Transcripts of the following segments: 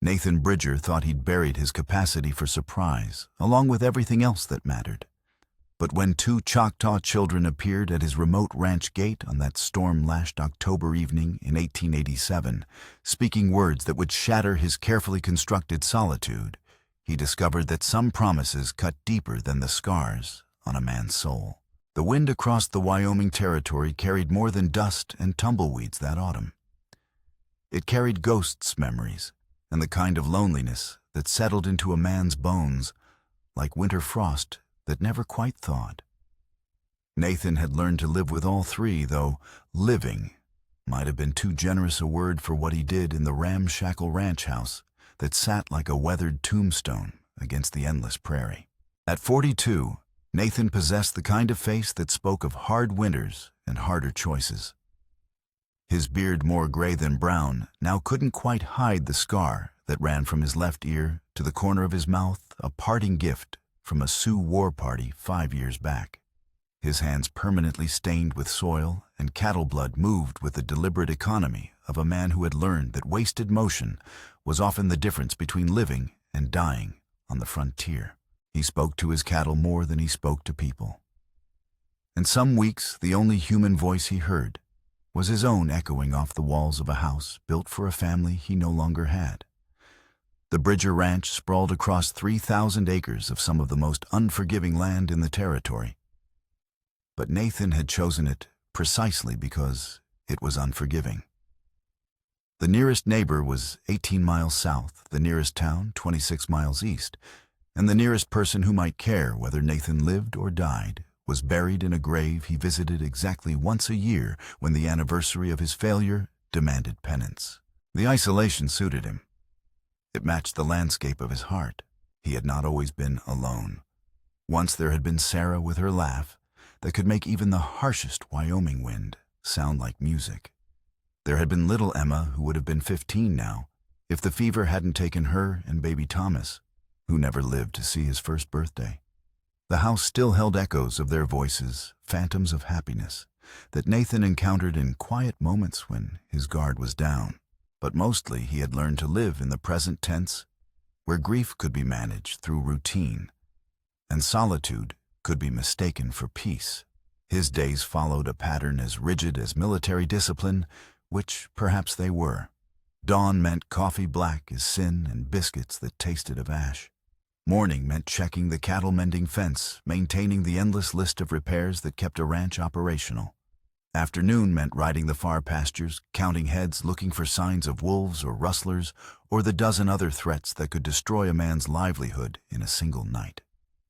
Nathan Bridger thought he'd buried his capacity for surprise, along with everything else that mattered. But when two Choctaw children appeared at his remote ranch gate on that storm-lashed October evening in 1887, speaking words that would shatter his carefully constructed solitude, he discovered that some promises cut deeper than the scars on a man's soul. The wind across the Wyoming Territory carried more than dust and tumbleweeds that autumn. It carried ghosts' memories and the kind of loneliness that settled into a man's bones like winter frost that never quite thawed. Nathan had learned to live with all three, though living might have been too generous a word for what he did in the ramshackle ranch house that sat like a weathered tombstone against the endless prairie. At 42, Nathan possessed the kind of face that spoke of hard winters and harder choices. His beard, more gray than brown, now couldn't quite hide the scar that ran from his left ear to the corner of his mouth, a parting gift from a Sioux war party 5 years back. His hands permanently stained with soil and cattle blood moved with the deliberate economy of a man who had learned that wasted motion was often the difference between living and dying on the frontier. He spoke to his cattle more than he spoke to people. And some weeks, the only human voice he heard was his own echoing off the walls of a house built for a family he no longer had. The Bridger Ranch sprawled across 3,000 acres of some of the most unforgiving land in the territory. But Nathan had chosen it precisely because it was unforgiving. The nearest neighbor was 18 miles south, the nearest town 26 miles east, and the nearest person who might care whether Nathan lived or died was buried in a grave he visited exactly once a year when the anniversary of his failure demanded penance. The isolation suited him. It matched the landscape of his heart. He had not always been alone. Once there had been Sarah with her laugh that could make even the harshest Wyoming wind sound like music. There had been little Emma, who would have been 15 now, if the fever hadn't taken her and baby Thomas, who never lived to see his first birthday. The house still held echoes of their voices, phantoms of happiness, that Nathan encountered in quiet moments when his guard was down. But mostly he had learned to live in the present tense, where grief could be managed through routine, and solitude could be mistaken for peace. His days followed a pattern as rigid as military discipline, which perhaps they were. Dawn meant coffee black as sin and biscuits that tasted of ash. Morning meant checking the cattle-mending fence, maintaining the endless list of repairs that kept a ranch operational. Afternoon meant riding the far pastures, counting heads, looking for signs of wolves or rustlers, or the dozen other threats that could destroy a man's livelihood in a single night.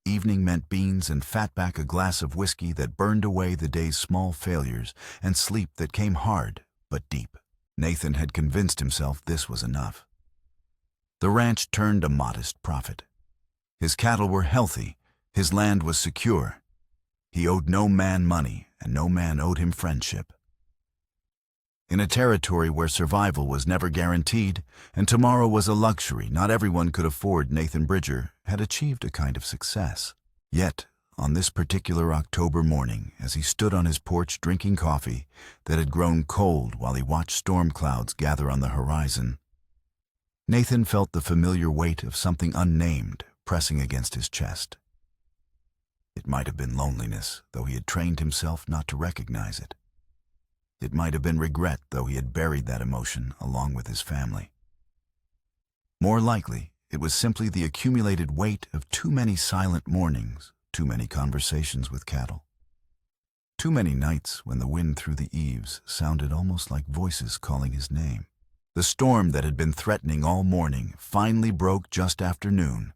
Evening meant beans and fatback, a glass of whiskey that burned away the day's small failures, and sleep that came hard but deep. Nathan had convinced himself this was enough. The ranch turned a modest profit. His cattle were healthy, his land was secure. He owed no man money, and no man owed him friendship. In a territory where survival was never guaranteed, and tomorrow was a luxury not everyone could afford, Nathan Bridger had achieved a kind of success. Yet, on this particular October morning, as he stood on his porch drinking coffee that had grown cold while he watched storm clouds gather on the horizon, Nathan felt the familiar weight of something unnamed pressing against his chest. It might have been loneliness, though he had trained himself not to recognize it. It might have been regret, though he had buried that emotion along with his family. More likely, it was simply the accumulated weight of too many silent mornings, too many conversations with cattle. Too many nights when the wind through the eaves sounded almost like voices calling his name. The storm that had been threatening all morning finally broke just after noon,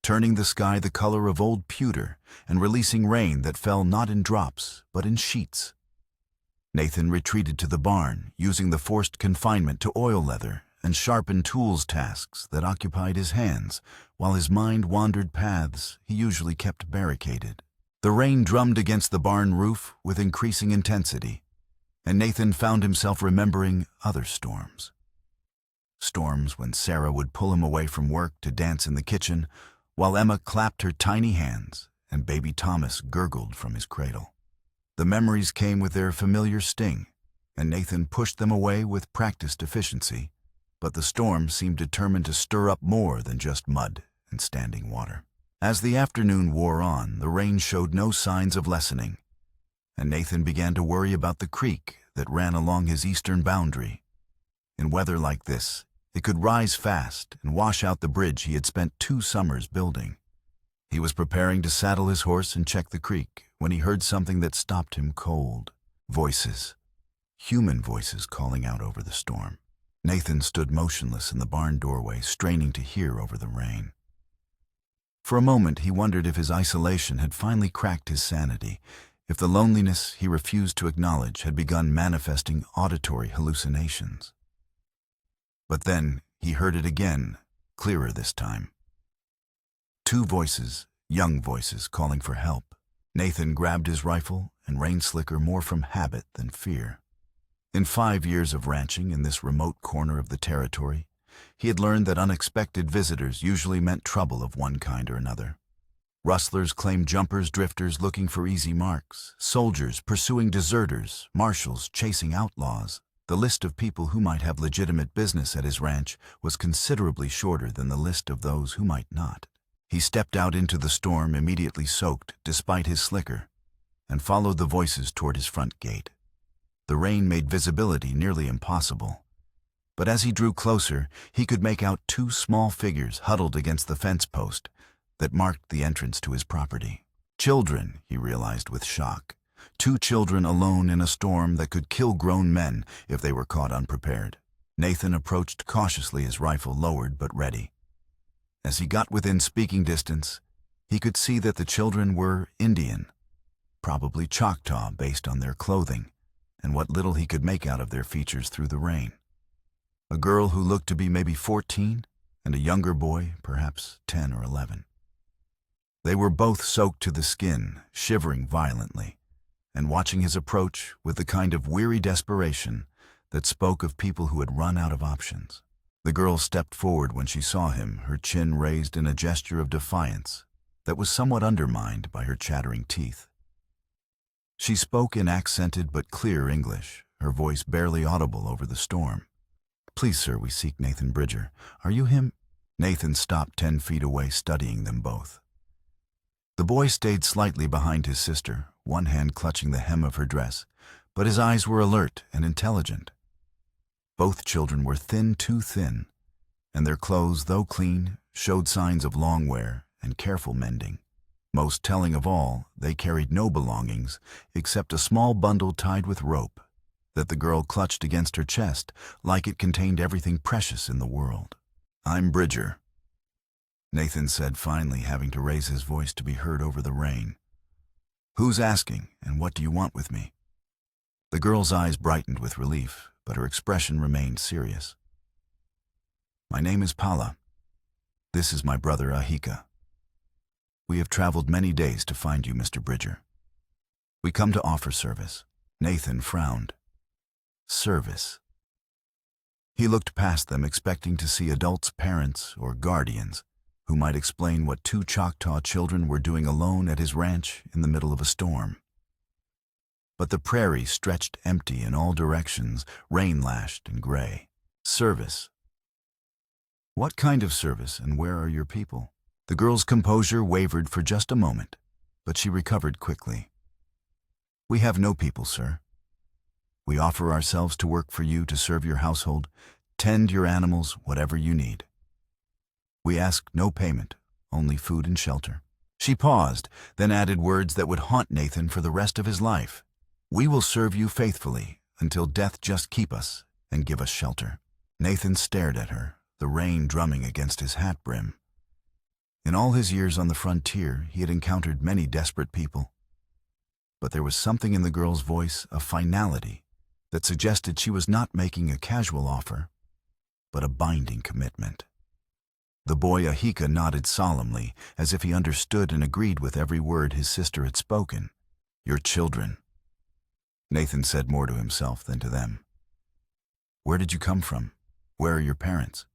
turning the sky the color of old pewter and releasing rain that fell not in drops but in sheets. Nathan retreated to the barn, using the forced confinement to oil leather and sharpen tools tasks that occupied his hands, while his mind wandered paths he usually kept barricaded. The rain drummed against the barn roof with increasing intensity, and Nathan found himself remembering other storms. Storms when Sarah would pull him away from work to dance in the kitchen, while Emma clapped her tiny hands and baby Thomas gurgled from his cradle. The memories came with their familiar sting, and Nathan pushed them away with practiced efficiency, but the storm seemed determined to stir up more than just mud and standing water. As the afternoon wore on, the rain showed no signs of lessening, and Nathan began to worry about the creek that ran along his eastern boundary. In weather like this, it could rise fast and wash out the bridge he had spent 2 summers building. He was preparing to saddle his horse and check the creek when he heard something that stopped him cold. Voices. Human voices calling out over the storm. Nathan stood motionless in the barn doorway, straining to hear over the rain. For a moment he wondered if his isolation had finally cracked his sanity, if the loneliness he refused to acknowledge had begun manifesting auditory hallucinations. But then he heard it again, clearer this time. 2 voices, young voices, calling for help. Nathan grabbed his rifle and rain slicker more from habit than fear. In 5 years of ranching in this remote corner of the territory, he had learned that unexpected visitors usually meant trouble of one kind or another. Rustlers claimed jumpers, drifters looking for easy marks, soldiers pursuing deserters, marshals chasing outlaws. The list of people who might have legitimate business at his ranch was considerably shorter than the list of those who might not. He stepped out into the storm, immediately soaked despite his slicker, and followed the voices toward his front gate. The rain made visibility nearly impossible, but as he drew closer, he could make out 2 small figures huddled against the fence post that marked the entrance to his property. Children, he realized with shock. 2 children alone in a storm that could kill grown men if they were caught unprepared. Nathan approached cautiously, his rifle lowered but ready. As he got within speaking distance, he could see that the children were Indian, probably Choctaw based on their clothing and what little he could make out of their features through the rain. A girl who looked to be maybe 14 and a younger boy, perhaps 10 or 11. They were both soaked to the skin, shivering violently, and watching his approach with the kind of weary desperation that spoke of people who had run out of options. The girl stepped forward when she saw him, her chin raised in a gesture of defiance that was somewhat undermined by her chattering teeth. She spoke in accented but clear English, her voice barely audible over the storm. "Please, sir, we seek Nathan Bridger. Are you him?" Nathan stopped 10 feet away, studying them both. The boy stayed slightly behind his sister, one hand clutching the hem of her dress, but his eyes were alert and intelligent. Both children were thin, too thin, and their clothes, though clean, showed signs of long wear and careful mending. Most telling of all, they carried no belongings except a small bundle tied with rope that the girl clutched against her chest like it contained everything precious in the world. "I'm Bridger," Nathan said finally, having to raise his voice to be heard over the rain. "Who's asking, and what do you want with me?" The girl's eyes brightened with relief, but her expression remained serious. "My name is Paula. This is my brother Ahika. We have traveled many days to find you, Mr. Bridger. We come to offer service." Nathan frowned. Service. He looked past them, expecting to see adults, parents, or guardians who might explain what 2 Choctaw children were doing alone at his ranch in the middle of a storm. But the prairie stretched empty in all directions, rain-lashed and gray. Service. What kind of service, and where are your people? The girl's composure wavered for just a moment, but she recovered quickly. "We have no people, sir. We offer ourselves to work for you, to serve your household, tend your animals, whatever you need. We ask no payment, only food and shelter." She paused, then added words that would haunt Nathan for the rest of his life. "We will serve you faithfully until death just keep us and give us shelter." Nathan stared at her, the rain drumming against his hat brim. In all his years on the frontier, he had encountered many desperate people. But there was something in the girl's voice, a finality, that suggested she was not making a casual offer, but a binding commitment. The boy Ahika nodded solemnly, as if he understood and agreed with every word his sister had spoken. "Your children," Nathan said more to himself than to them. "Where did you come from? Where are your parents?"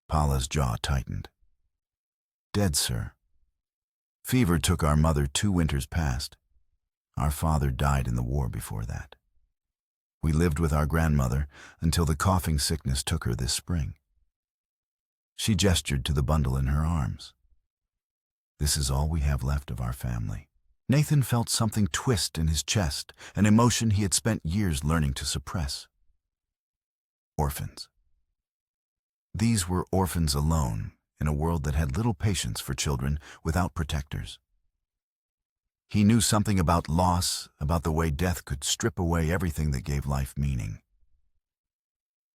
Paula's jaw tightened. "Dead, sir. Fever took our mother 2 winters past. Our father died in the war before that." We lived with our grandmother until the coughing sickness took her this spring. She gestured to the bundle in her arms. This is all we have left of our family. Nathan felt something twist in his chest, an emotion he had spent years learning to suppress. Orphans. These were orphans alone in a world that had little patience for children without protectors. He knew something about loss, about the way death could strip away everything that gave life meaning.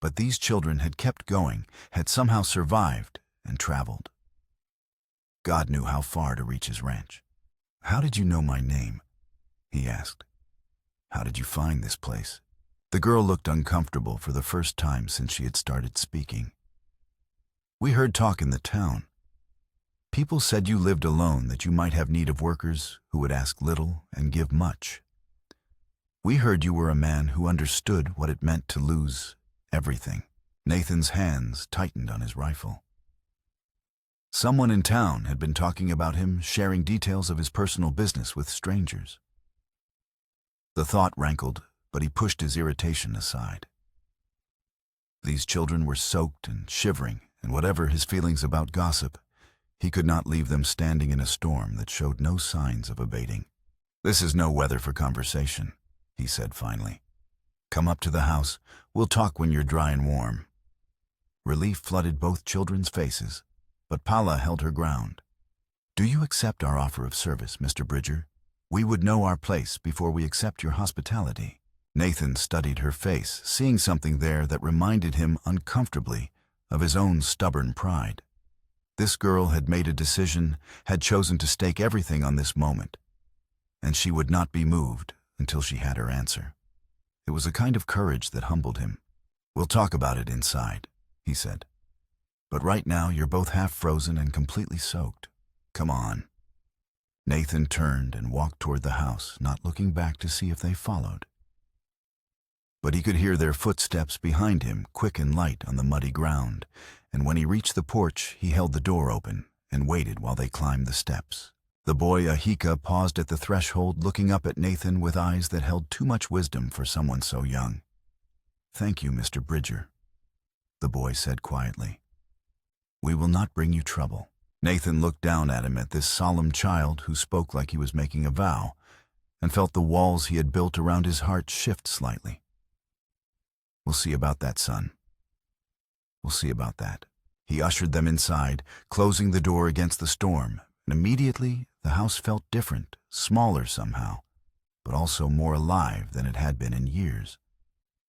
But these children had kept going, had somehow survived and traveled. God knew how far to reach his ranch. "How did you know my name?" he asked. "How did you find this place?" The girl looked uncomfortable for the first time since she had started speaking. "We heard talk in the town. People said you lived alone, that you might have need of workers who would ask little and give much. We heard you were a man who understood what it meant to lose everything." Nathan's hands tightened on his rifle. Someone in town had been talking about him sharing details of his personal business with strangers. The thought rankled, but he pushed his irritation aside. These children were soaked and shivering, and whatever his feelings about gossip, he could not leave them standing in a storm that showed no signs of abating. "This is no weather for conversation," he said finally. "Come up to the house. We'll talk when you're dry and warm." Relief flooded both children's faces, but Paula held her ground. "Do you accept our offer of service, Mr. Bridger? We would know our place before we accept your hospitality." Nathan studied her face, seeing something there that reminded him uncomfortably of his own stubborn pride. This girl had made a decision, had chosen to stake everything on this moment, and she would not be moved until she had her answer. It was a kind of courage that humbled him. "We'll talk about it inside," he said. "But right now you're both half frozen and completely soaked. Come on." Nathan turned and walked toward the house, not looking back to see if they followed. But he could hear their footsteps behind him, quick and light on the muddy ground, and when he reached the porch, he held the door open and waited while they climbed the steps. The boy Ahika paused at the threshold, looking up at Nathan with eyes that held too much wisdom for someone so young. "Thank you, Mr. Bridger," the boy said quietly. "We will not bring you trouble." Nathan looked down at him, at this solemn child who spoke like he was making a vow, and felt the walls he had built around his heart shift slightly. "We'll see about that, son. We'll see about that." He ushered them inside, closing the door against the storm, and immediately the house felt different, smaller somehow, but also more alive than it had been in years.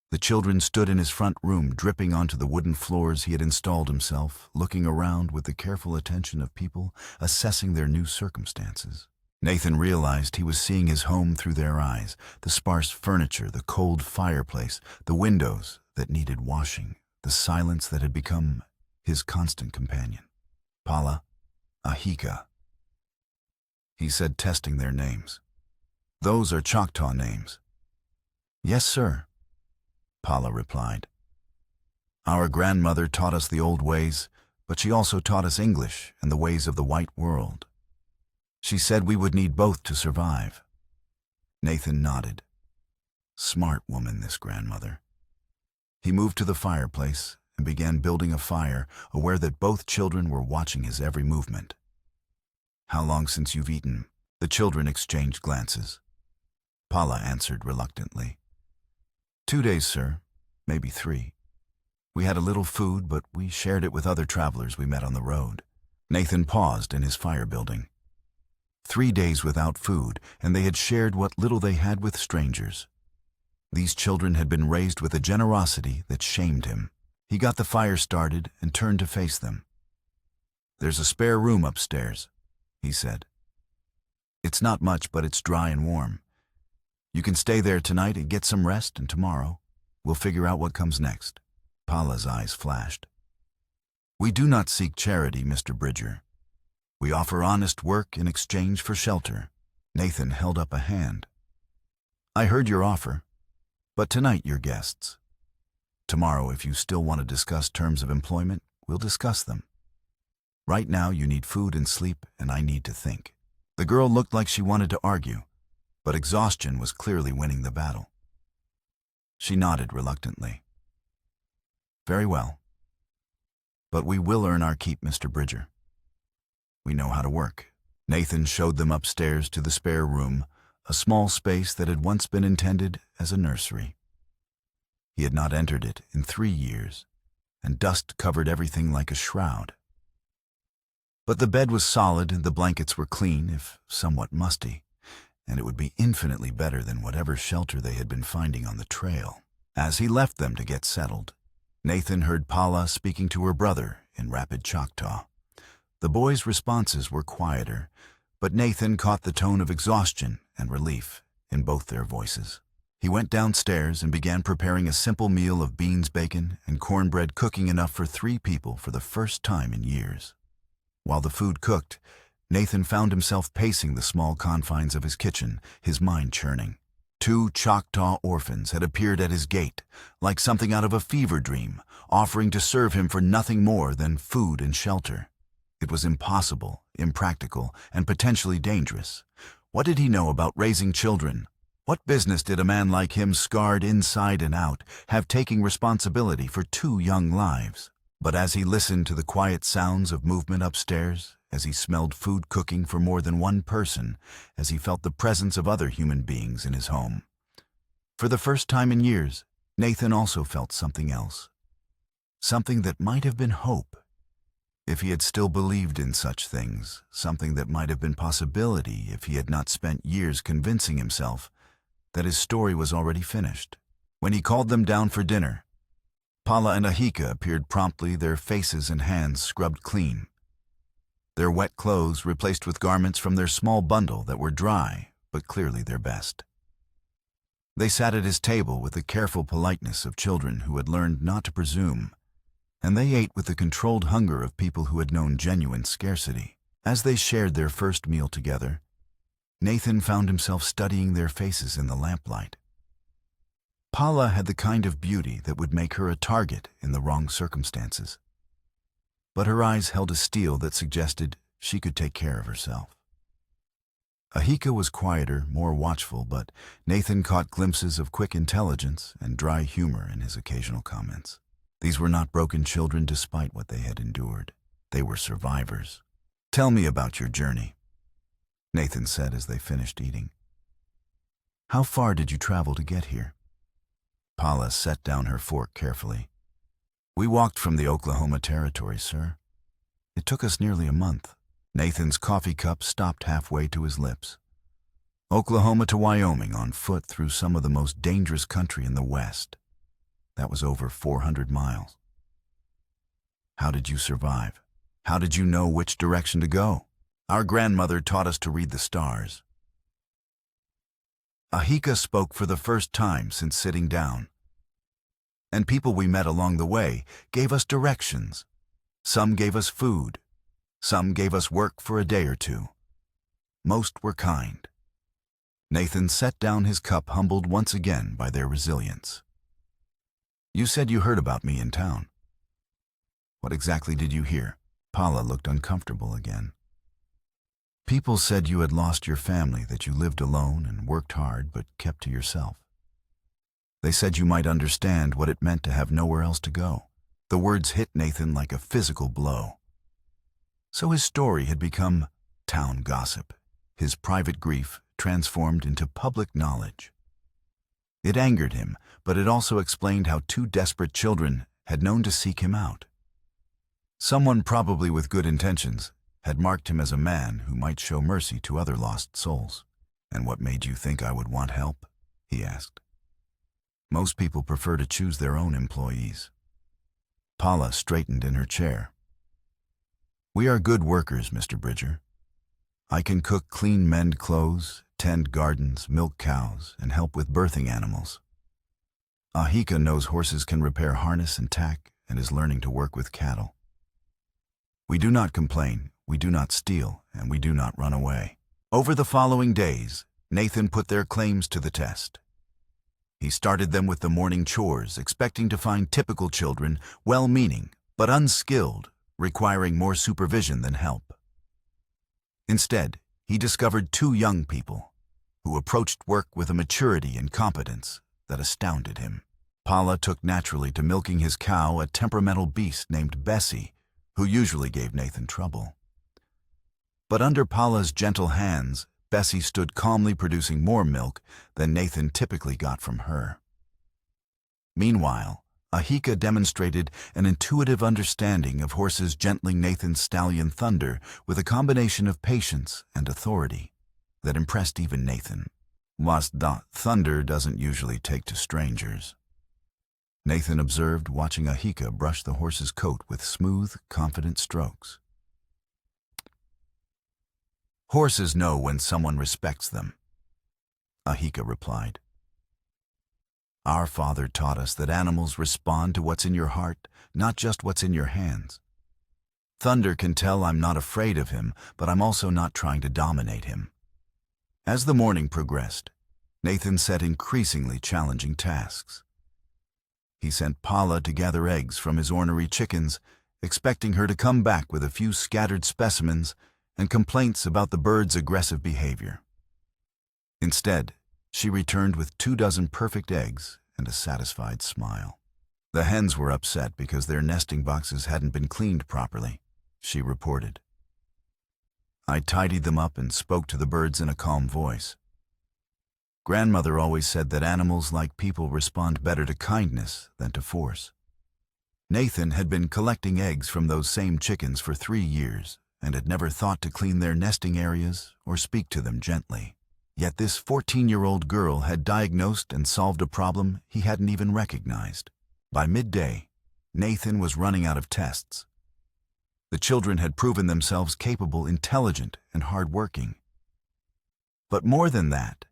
The children stood in his front room, dripping onto the wooden floors he had installed himself, looking around with the careful attention of people assessing their new circumstances. Nathan realized he was seeing his home through their eyes, the sparse furniture, the cold fireplace, the windows that needed washing, the silence that had become his constant companion. "Paula, Ahika," he said, testing their names. "Those are Choctaw names." "Yes, sir," Paula replied. "Our grandmother taught us the old ways, but she also taught us English and the ways of the white world. She said we would need both to survive." Nathan nodded. Smart woman, this grandmother. He moved to the fireplace and began building a fire, aware that both children were watching his every movement. "How long since you've eaten?" The children exchanged glances. Paula answered reluctantly. 2 days, sir, maybe 3. We had a little food, but we shared it with other travelers we met on the road." Nathan paused in his fire building. 3 days without food, and they had shared what little they had with strangers. These children had been raised with a generosity that shamed him. He got the fire started and turned to face them. "There's a spare room upstairs," he said. "It's not much, but it's dry and warm. You can stay there tonight and get some rest, and tomorrow we'll figure out what comes next." Paula's eyes flashed. "We do not seek charity, Mr. Bridger. We offer honest work in exchange for shelter." Nathan held up a hand. "I heard your offer, but tonight you're guests. Tomorrow, if you still want to discuss terms of employment, we'll discuss them. Right now you need food and sleep, and I need to think." The girl looked like she wanted to argue, but exhaustion was clearly winning the battle. She nodded reluctantly. Very well. But we will earn our keep, Mr. Bridger. We know how to work. Nathan showed them upstairs to the spare room, a small space that had once been intended as a nursery. He had not entered it in 3 years, and dust covered everything like a shroud. But the bed was solid, the blankets were clean, if somewhat musty, and it would be infinitely better than whatever shelter they had been finding on the trail. As he left them to get settled, Nathan heard Paula speaking to her brother in rapid Choctaw. The boys' responses were quieter, but Nathan caught the tone of exhaustion and relief in both their voices. He went downstairs and began preparing a simple meal of beans, bacon, and cornbread, cooking enough for 3 people for the first time in years. While the food cooked, Nathan found himself pacing the small confines of his kitchen, his mind churning. 2 Choctaw orphans had appeared at his gate, like something out of a fever dream, offering to serve him for nothing more than food and shelter. It was impossible, impractical, and potentially dangerous. What did he know about raising children? What business did a man like him, scarred inside and out, have taking responsibility for 2 young lives? But as he listened to the quiet sounds of movement upstairs, as he smelled food cooking for more than one person, as he felt the presence of other human beings in his home, for the first time in years, Nathan also felt something else. Something that might have been hope, if he had still believed in such things, something that might have been possibility if he had not spent years convincing himself that his story was already finished. When he called them down for dinner, Paula and Ahika appeared promptly, their faces and hands scrubbed clean, their wet clothes replaced with garments from their small bundle that were dry, but clearly their best. They sat at his table with the careful politeness of children who had learned not to presume, and they ate with the controlled hunger of people who had known genuine scarcity. As they shared their first meal together, Nathan found himself studying their faces in the lamplight. Paula had the kind of beauty that would make her a target in the wrong circumstances, but her eyes held a steel that suggested she could take care of herself. Ahika was quieter, more watchful, but Nathan caught glimpses of quick intelligence and dry humor in his occasional comments. These were not broken children despite what they had endured. They were survivors. "Tell me about your journey," Nathan said as they finished eating. "How far did you travel to get here?" Paula set down her fork carefully. "We walked from the Oklahoma Territory, sir. It took us nearly a month." Nathan's coffee cup stopped halfway to his lips. "Oklahoma to Wyoming on foot through some of the most dangerous country in the West. That was over 400 miles. How did you survive? How did you know which direction to go?" "Our grandmother taught us to read the stars." Ahika spoke for the first time since sitting down. "And people we met along the way gave us directions. Some gave us food. Some gave us work for a day or 2. Most were kind." Nathan set down his cup, humbled once again by their resilience. "You said you heard about me in town. What exactly did you hear?" Paula looked uncomfortable again. "People said you had lost your family, that you lived alone and worked hard but kept to yourself. They said you might understand what it meant to have nowhere else to go." The words hit Nathan like a physical blow. So his story had become town gossip, his private grief transformed into public knowledge. It angered him, but it also explained how 2 desperate children had known to seek him out. Someone, probably with good intentions, had marked him as a man who might show mercy to other lost souls. "And what made you think I would want help?" he asked. "Most people prefer to choose their own employees." Paula straightened in her chair. "We are good workers, Mr. Bridger. I can cook, clean, mend clothes, tend gardens, milk cows, and help with birthing animals. Ahika knows horses can repair harness and tack and is learning to work with cattle. We do not complain, we do not steal, and we do not run away." Over the following days, Nathan put their claims to the test. He started them with the morning chores, expecting to find typical children, well-meaning, but unskilled, requiring more supervision than help. Instead, he discovered 2 young people who approached work with a maturity and competence that astounded him. Pala took naturally to milking his cow, a temperamental beast named Bessie, who usually gave Nathan trouble. But under Pala's gentle hands, Bessie stood calmly producing more milk than Nathan typically got from her. Meanwhile, Ahika demonstrated an intuitive understanding of horses, gentling Nathan's stallion Thunder with a combination of patience and authority that impressed even Nathan. Whilst Thunder doesn't usually take to strangers, Nathan observed, watching Ahika brush the horse's coat with smooth, confident strokes. Horses know when someone respects them, Ahika replied. Our father taught us that animals respond to what's in your heart, not just what's in your hands. Thunder can tell I'm not afraid of him, but I'm also not trying to dominate him. As the morning progressed, Nathan set increasingly challenging tasks. He sent Pala to gather eggs from his ornery chickens, expecting her to come back with a few scattered specimens and complaints about the bird's aggressive behavior. Instead, she returned with 24 perfect eggs and a satisfied smile. The hens were upset because their nesting boxes hadn't been cleaned properly, she reported. I tidied them up and spoke to the birds in a calm voice. Grandmother always said that animals, like people, respond better to kindness than to force. Nathan had been collecting eggs from those same chickens for 3 years and had never thought to clean their nesting areas or speak to them gently. Yet this 14-year-old girl had diagnosed and solved a problem he hadn't even recognized. By midday, Nathan was running out of tests. The children had proven themselves capable, intelligent, and hardworking. But more than that,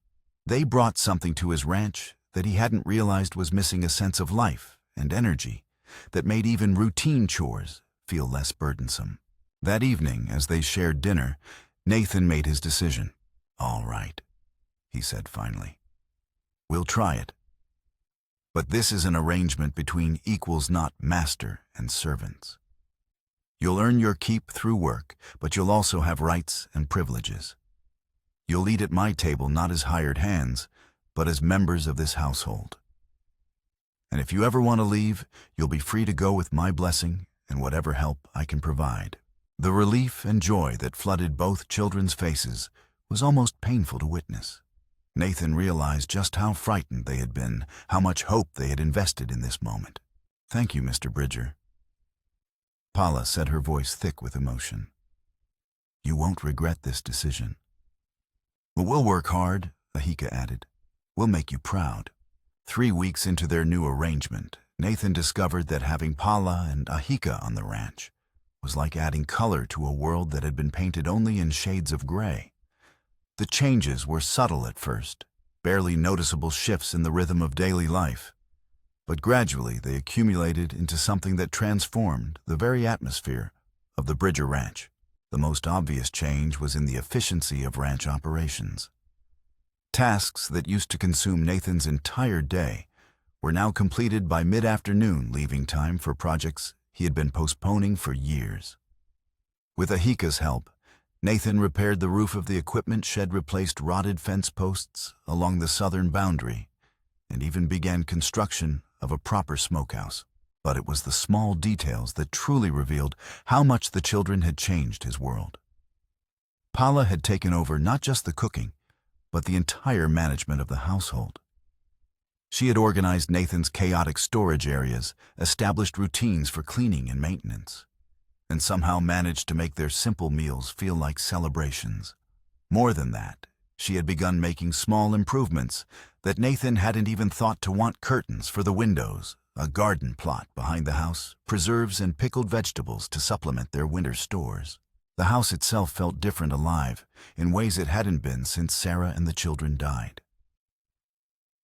they brought something to his ranch that he hadn't realized was missing: a sense of life and energy that made even routine chores feel less burdensome. That evening, as they shared dinner, Nathan made his decision. All right, he said finally. We'll try it. But this is an arrangement between equals, not master and servants. You'll earn your keep through work, but you'll also have rights and privileges. You'll eat at my table not as hired hands, but as members of this household. And if you ever want to leave, you'll be free to go with my blessing and whatever help I can provide. The relief and joy that flooded both children's faces was almost painful to witness. Nathan realized just how frightened they had been, how much hope they had invested in this moment. Thank you, Mr. Bridger. Pala said, her voice thick with emotion. You won't regret this decision. But we'll work hard, Ahika added. We'll make you proud. 3 weeks into their new arrangement, Nathan discovered that having Pala and Ahika on the ranch was like adding color to a world that had been painted only in shades of gray. The changes were subtle at first, barely noticeable shifts in the rhythm of daily life, but gradually they accumulated into something that transformed the very atmosphere of the Bridger Ranch. The most obvious change was in the efficiency of ranch operations. Tasks that used to consume Nathan's entire day were now completed by mid-afternoon, leaving time for projects he had been postponing for years. With Ahika's help, Nathan repaired the roof of the equipment shed, replaced rotted fence posts along the southern boundary, and even began construction of a proper smokehouse. But it was the small details that truly revealed how much the children had changed his world. Pala had taken over not just the cooking, but the entire management of the household. She had organized Nathan's chaotic storage areas, established routines for cleaning and maintenance, and somehow managed to make their simple meals feel like celebrations. More than that, she had begun making small improvements that Nathan hadn't even thought to want: curtains for the windows, a garden plot behind the house, preserves and pickled vegetables to supplement their winter stores. The house itself felt different, alive, in ways it hadn't been since Sarah and the children died.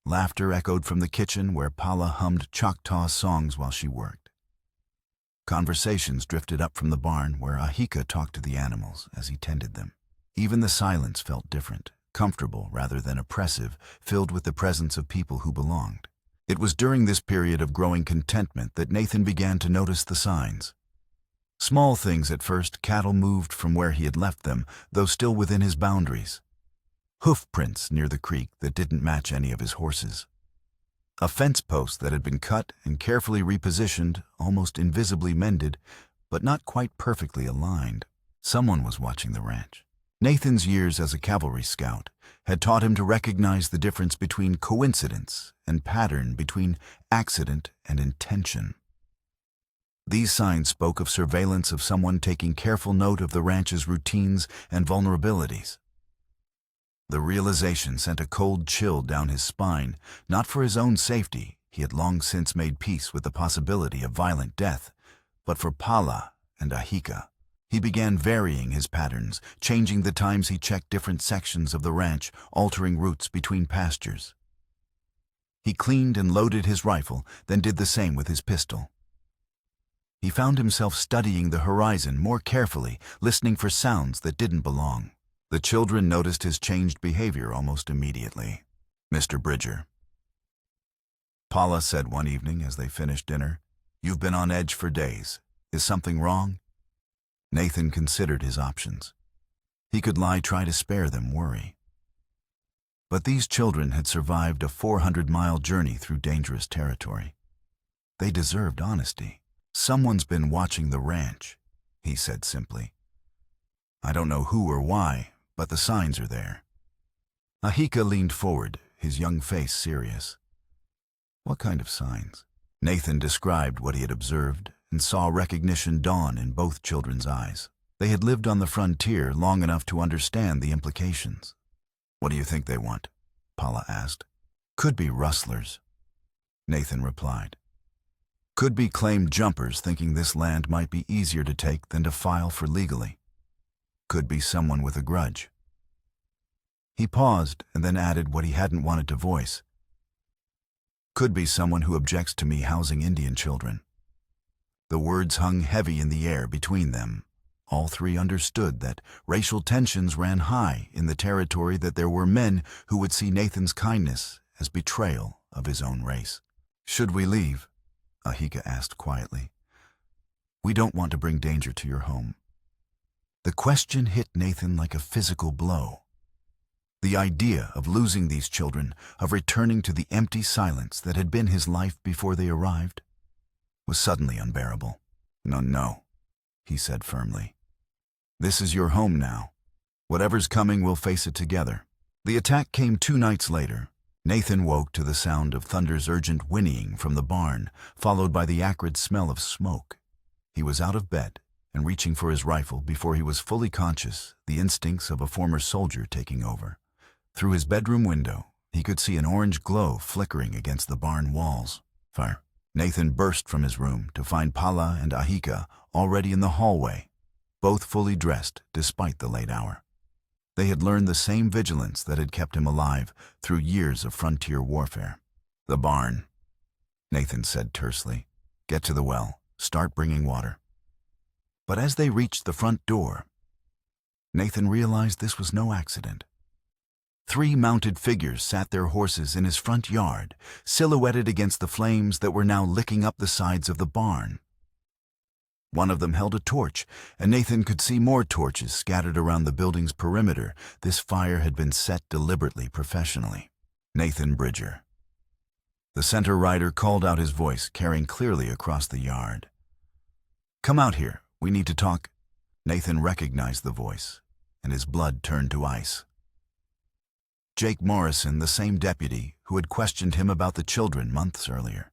Laughter echoed from the kitchen, where Pala hummed Choctaw songs while she worked. Conversations drifted up from the barn, where Ahika talked to the animals as he tended them. Even the silence felt different, comfortable rather than oppressive, filled with the presence of people who belonged. It was during this period of growing contentment that Nathan began to notice the signs. Small things at first: cattle moved from where he had left them, though still within his boundaries. Hoof prints near the creek that didn't match any of his horses. A fence post that had been cut and carefully repositioned, almost invisibly mended, but not quite perfectly aligned. Someone was watching the ranch. Nathan's years as a cavalry scout had taught him to recognize the difference between coincidence and pattern, between accident and intention. These signs spoke of surveillance, of someone taking careful note of the ranch's routines and vulnerabilities. The realization sent a cold chill down his spine, not for his own safety. He had long since made peace with the possibility of violent death, but for Pala and Ahika. He began varying his patterns, changing the times he checked different sections of the ranch, altering routes between pastures. He cleaned and loaded his rifle, then did the same with his pistol. He found himself studying the horizon more carefully, listening for sounds that didn't belong. The children noticed his changed behavior almost immediately. "Mr. Bridger," Paula said one evening as they finished dinner, "you've been on edge for days. Is something wrong?" Nathan considered his options. He could lie, try to spare them worry. But these children had survived a 400-mile journey through dangerous territory. They deserved honesty. "Someone's been watching the ranch," he said simply. "I don't know who or why, but the signs are there." Ahika leaned forward, his young face serious. "What kind of signs?" Nathan described what he had observed and saw recognition dawn in both children's eyes. They had lived on the frontier long enough to understand the implications. "What do you think they want?" Paula asked. "Could be rustlers," Nathan replied. "Could be claimed jumpers thinking this land might be easier to take than to file for legally. Could be someone with a grudge." He paused and then added what he hadn't wanted to voice. "Could be someone who objects to me housing Indian children." The words hung heavy in the air between them. All three understood that racial tensions ran high in the territory, that there were men who would see Nathan's kindness as betrayal of his own race. "Should we leave?" Ahika asked quietly. "We don't want to bring danger to your home." The question hit Nathan like a physical blow. The idea of losing these children, of returning to the empty silence that had been his life before they arrived, was suddenly unbearable. No, he said firmly. "This is your home now. Whatever's coming, we'll face it together." The attack came 2 nights later. Nathan woke to the sound of thunder's urgent whinnying from the barn, followed by the acrid smell of smoke. He was out of bed and reaching for his rifle before he was fully conscious, the instincts of a former soldier taking over. Through his bedroom window, he could see an orange glow flickering against the barn walls. Fire. Nathan burst from his room to find Pala and Ahika already in the hallway, both fully dressed despite the late hour. They had learned the same vigilance that had kept him alive through years of frontier warfare. "The barn," Nathan said tersely. "Get to the well. Start bringing water." But as they reached the front door, Nathan realized this was no accident. 3 mounted figures sat their horses in his front yard, silhouetted against the flames that were now licking up the sides of the barn. One of them held a torch, and Nathan could see more torches scattered around the building's perimeter. This fire had been set deliberately, professionally. "Nathan Bridger." The center rider called out his voice, carrying clearly across the yard. "Come out here. We need to talk." Nathan recognized the voice, and his blood turned to ice. Jake Morrison, the same deputy who had questioned him about the children months earlier.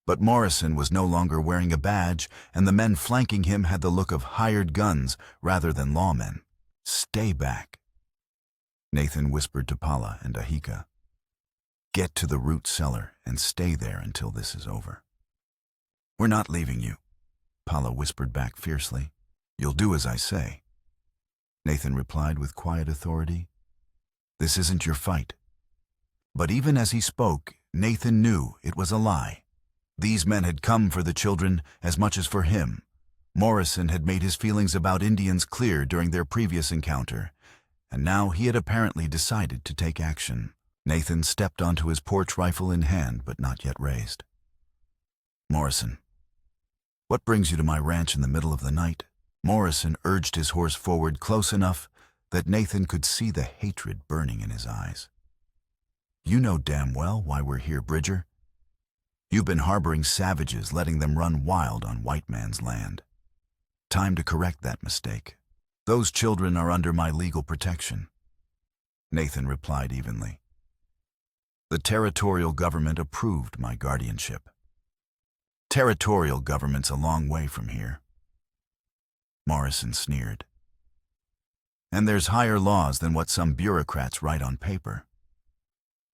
But Morrison was no longer wearing a badge, and the men flanking him had the look of hired guns rather than lawmen. "Stay back," Nathan whispered to Pala and Ahika. "Get to the root cellar and stay there until this is over." "We're not leaving you," Pala whispered back fiercely. "You'll do as I say," Nathan replied with quiet authority. "This isn't your fight." But even as he spoke, Nathan knew it was a lie. These men had come for the children as much as for him. Morrison had made his feelings about Indians clear during their previous encounter, and now he had apparently decided to take action. Nathan stepped onto his porch, rifle in hand but not yet raised. "Morrison, what brings you to my ranch in the middle of the night?" Morrison urged his horse forward close enough that Nathan could see the hatred burning in his eyes. You know damn well why we're here, Bridger. You've been harboring savages, letting them run wild on white man's land. Time to correct that mistake. Those children are under my legal protection. Nathan replied evenly. The territorial government approved my guardianship. Territorial government's a long way from here. Morrison sneered. And there's higher laws than what some bureaucrats write on paper.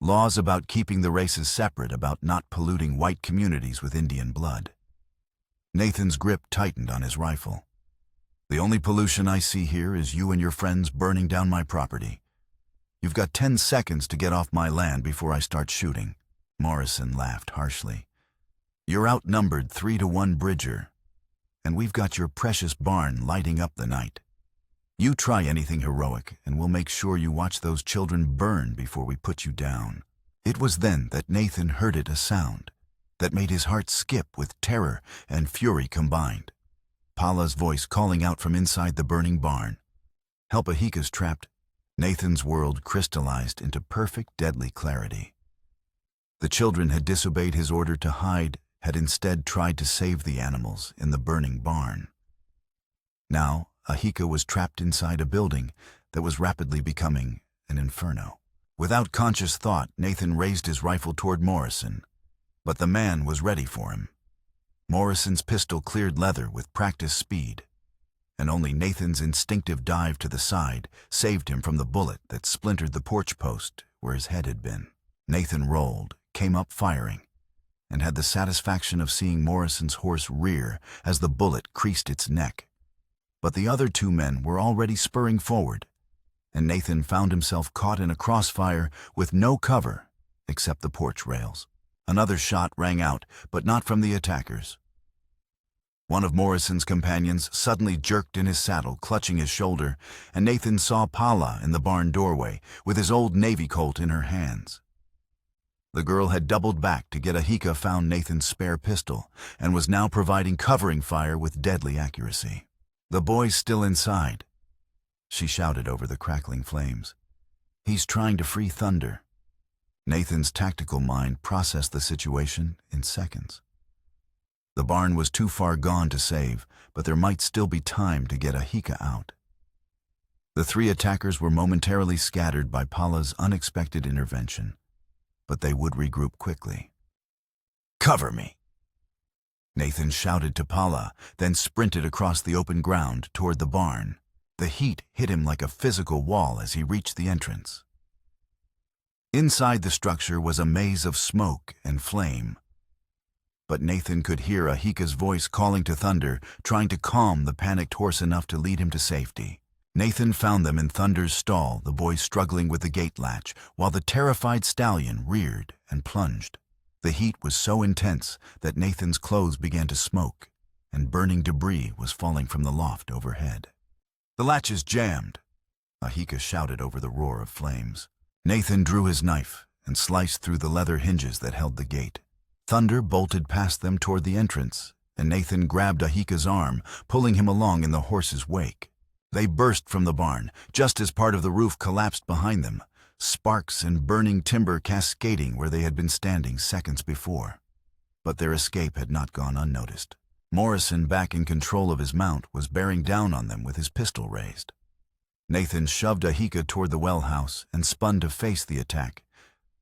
Laws about keeping the races separate, about not polluting white communities with Indian blood. Nathan's grip tightened on his rifle. The only pollution I see here is you and your friends burning down my property. You've got 10 seconds to get off my land before I start shooting. Morrison laughed harshly. You're outnumbered 3-1, Bridger, and we've got your precious barn lighting up the night. You try anything heroic, and we'll make sure you watch those children burn before we put you down. It was then that Nathan heard a sound that made his heart skip with terror and fury combined. Paula's voice calling out from inside the burning barn. Help, Ahika's trapped. Nathan's world crystallized into perfect, deadly clarity. The children had disobeyed his order to hide, had instead tried to save the animals in the burning barn. Now, Ahika was trapped inside a building that was rapidly becoming an inferno. Without conscious thought, Nathan raised his rifle toward Morrison, but the man was ready for him. Morrison's pistol cleared leather with practiced speed, and only Nathan's instinctive dive to the side saved him from the bullet that splintered the porch post where his head had been. Nathan rolled, came up firing, and had the satisfaction of seeing Morrison's horse rear as the bullet creased its neck. But the other two men were already spurring forward, and Nathan found himself caught in a crossfire with no cover except the porch rails. Another shot rang out, but not from the attackers. One of Morrison's companions suddenly jerked in his saddle, clutching his shoulder, and Nathan saw Paula in the barn doorway with his old Navy Colt in her hands. The girl had doubled back to get Ahika found Nathan's spare pistol and was now providing covering fire with deadly accuracy. The boy's still inside, she shouted over the crackling flames. He's trying to free Thunder. Nathan's tactical mind processed the situation in seconds. The barn was too far gone to save, but there might still be time to get Ahika out. The three attackers were momentarily scattered by Paula's unexpected intervention, but they would regroup quickly. Cover me! Nathan shouted to Paula, then sprinted across the open ground toward the barn. The heat hit him like a physical wall as he reached the entrance. Inside the structure was a maze of smoke and flame, but Nathan could hear Ahika's voice calling to Thunder, trying to calm the panicked horse enough to lead him to safety. Nathan found them in Thunder's stall, the boy struggling with the gate latch, while the terrified stallion reared and plunged. The heat was so intense that Nathan's clothes began to smoke, and burning debris was falling from the loft overhead. The latch is jammed, Ahika shouted over the roar of flames. Nathan drew his knife and sliced through the leather hinges that held the gate. Thunder bolted past them toward the entrance, and Nathan grabbed Ahika's arm, pulling him along in the horse's wake. They burst from the barn, just as part of the roof collapsed behind them, sparks and burning timber cascading where they had been standing seconds before. But their escape had not gone unnoticed. Morrison, back in control of his mount, was bearing down on them with his pistol raised. Nathan shoved Ahika toward the well house and spun to face the attack,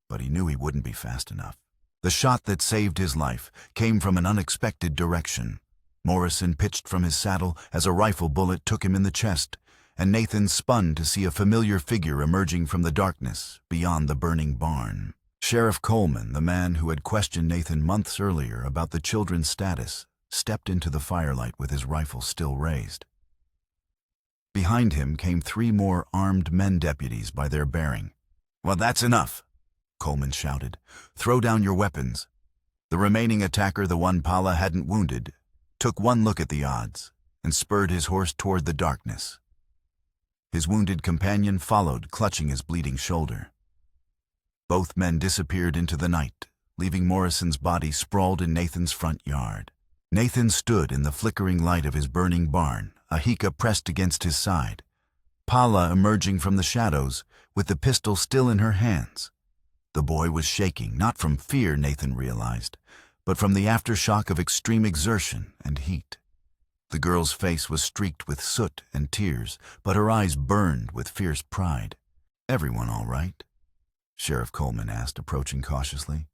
but he knew he wouldn't be fast enough. The shot that saved his life came from an unexpected direction. Morrison pitched from his saddle as a rifle bullet took him in the chest, and Nathan spun to see a familiar figure emerging from the darkness beyond the burning barn. Sheriff Coleman, the man who had questioned Nathan months earlier about the children's status, stepped into the firelight with his rifle still raised. Behind him came 3 more armed men deputies by their bearing. "Well, that's enough," Coleman shouted. "Throw down your weapons." The remaining attacker, the one Paula hadn't wounded, took one look at the odds and spurred his horse toward the darkness. His wounded companion followed, clutching his bleeding shoulder. Both men disappeared into the night, leaving Morrison's body sprawled in Nathan's front yard. Nathan stood in the flickering light of his burning barn, Ahika pressed against his side, Paula emerging from the shadows with the pistol still in her hands. The boy was shaking, not from fear, Nathan realized, but from the aftershock of extreme exertion and heat. The girl's face was streaked with soot and tears, but her eyes burned with fierce pride. "Everyone all right?" Sheriff Coleman asked, approaching cautiously.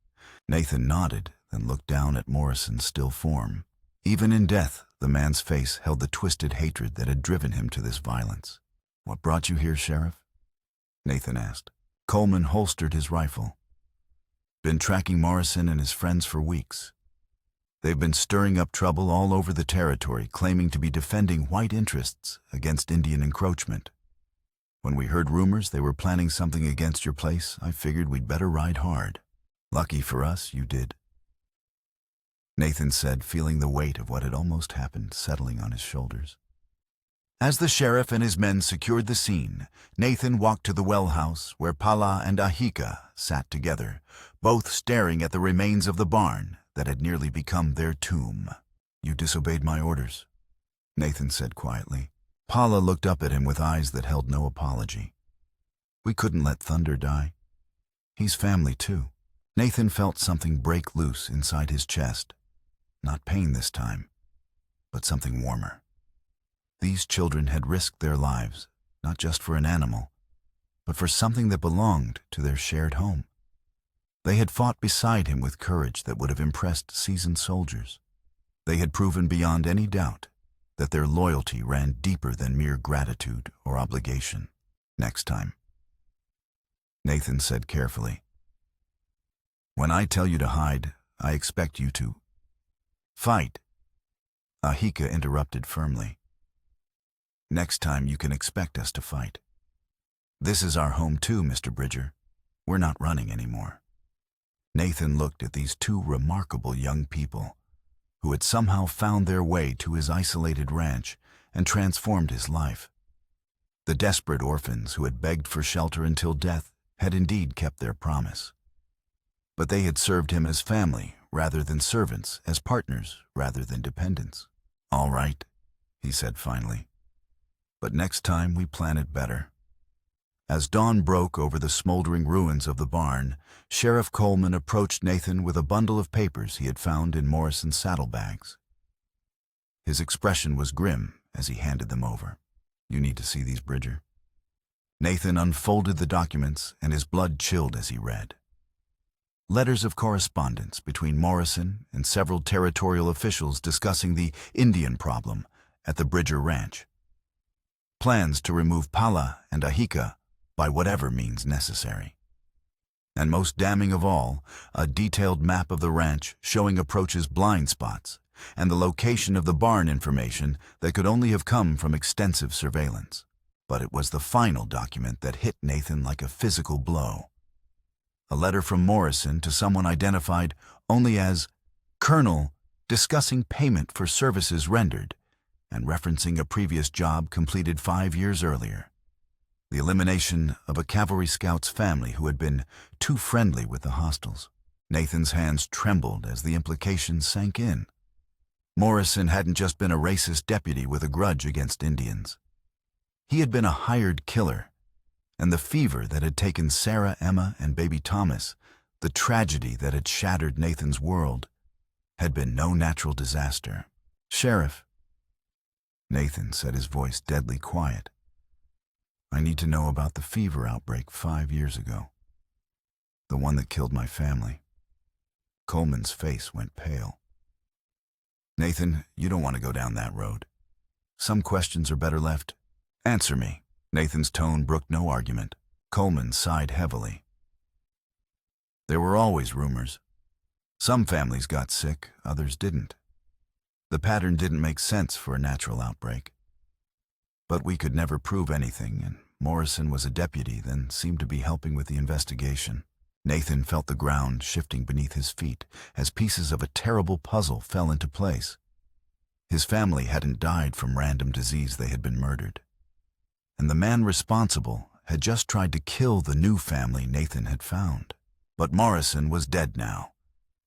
Nathan nodded, then looked down at Morrison's still form. Even in death, the man's face held the twisted hatred that had driven him to this violence. "What brought you here, Sheriff?" Nathan asked. Coleman holstered his rifle. "Been tracking Morrison and his friends for weeks. They've been stirring up trouble all over the territory, claiming to be defending white interests against Indian encroachment. When we heard rumors they were planning something against your place, I figured we'd better ride hard. Lucky for us, you did," Nathan said, feeling the weight of what had almost happened settling on his shoulders. As the sheriff and his men secured the scene, Nathan walked to the well house where Pala and Ahika sat together, both staring at the remains of the barn that had nearly become their tomb. "You disobeyed my orders," Nathan said quietly. Pala looked up at him with eyes that held no apology. "We couldn't let Thunder die. He's family too." Nathan felt something break loose inside his chest. Not pain this time, but something warmer. These children had risked their lives, not just for an animal, but for something that belonged to their shared home. They had fought beside him with courage that would have impressed seasoned soldiers. They had proven beyond any doubt that their loyalty ran deeper than mere gratitude or obligation. "Next time," Nathan said carefully. "When I tell you to hide, I expect you to fight." Ahika interrupted firmly. "Next time you can expect us to fight. This is our home too, Mr. Bridger. We're not running anymore." Nathan looked at these two remarkable young people who had somehow found their way to his isolated ranch and transformed his life. The desperate orphans who had begged for shelter until death had indeed kept their promise. But they had served him as family rather than servants, as partners rather than dependents. "All right," he said finally. "But next time we plan it better." As dawn broke over the smoldering ruins of the barn, Sheriff Coleman approached Nathan with a bundle of papers he had found in Morrison's saddlebags. His expression was grim as he handed them over. "You need to see these, Bridger." Nathan unfolded the documents, and his blood chilled as he read. Letters of correspondence between Morrison and several territorial officials discussing the Indian problem at the Bridger Ranch. Plans to remove Pala and Ahika by whatever means necessary. And most damning of all, a detailed map of the ranch showing approaches blind spots and the location of the barn information that could only have come from extensive surveillance. But it was the final document that hit Nathan like a physical blow. A letter from Morrison to someone identified only as Colonel, discussing payment for services rendered and referencing a previous job completed 5 years earlier. The elimination of a cavalry scout's family who had been too friendly with the hostiles. Nathan's hands trembled as the implications sank in. Morrison hadn't just been a racist deputy with a grudge against Indians. He had been a hired killer, and the fever that had taken Sarah, Emma, and baby Thomas, the tragedy that had shattered Nathan's world, had been no natural disaster. "Sheriff," Nathan said, his voice deadly quiet, "I need to know about the fever outbreak 5 years ago. The one that killed my family." Coleman's face went pale. "Nathan, you don't want to go down that road. Some questions are better left." "Answer me." Nathan's tone brooked no argument. Coleman sighed heavily. "There were always rumors. Some families got sick, others didn't. The pattern didn't make sense for a natural outbreak. But we could never prove anything, and Morrison was a deputy, then seemed to be helping with the investigation." Nathan felt the ground shifting beneath his feet as pieces of a terrible puzzle fell into place. His family hadn't died from random disease, they had been murdered. And the man responsible had just tried to kill the new family Nathan had found. But Morrison was dead now,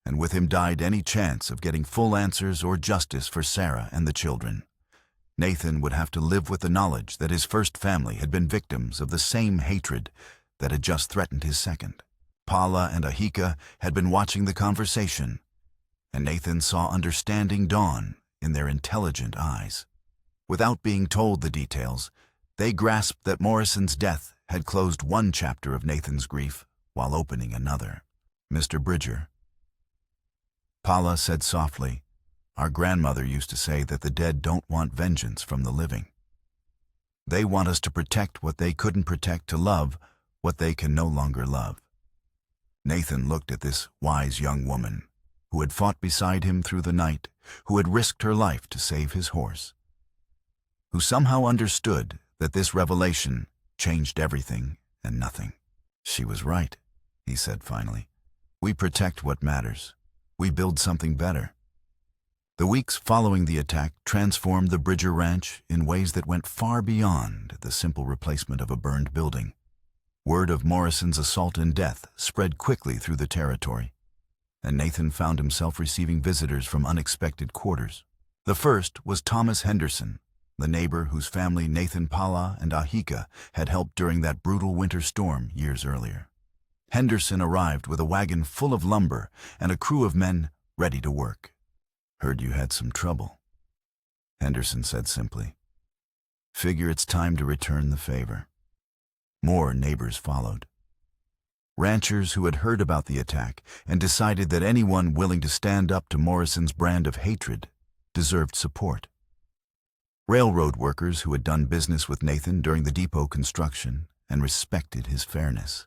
and with him died any chance of getting full answers or justice for Sarah and the children. Nathan would have to live with the knowledge that his first family had been victims of the same hatred that had just threatened his second. Paula and Ahika had been watching the conversation, and Nathan saw understanding dawn in their intelligent eyes. Without being told the details, they grasped that Morrison's death had closed one chapter of Nathan's grief while opening another. "Mr. Bridger," Paula said softly, "our grandmother used to say that the dead don't want vengeance from the living. They want us to protect what they couldn't protect, to love what they can no longer love." Nathan looked at this wise young woman who had fought beside him through the night, who had risked her life to save his horse, who somehow understood that this revelation changed everything and nothing. "She was right," he said finally. "We protect what matters. We build something better." The weeks following the attack transformed the Bridger Ranch in ways that went far beyond the simple replacement of a burned building. Word of Morrison's assault and death spread quickly through the territory, and Nathan found himself receiving visitors from unexpected quarters. The first was Thomas Henderson, the neighbor whose family Nathan, Paula, and Ahika had helped during that brutal winter storm years earlier. Henderson arrived with a wagon full of lumber and a crew of men ready to work. "Heard you had some trouble," Henderson said simply. "Figure it's time to return the favor." More neighbors followed. Ranchers who had heard about the attack and decided that anyone willing to stand up to Morrison's brand of hatred deserved support. Railroad workers who had done business with Nathan during the depot construction and respected his fairness.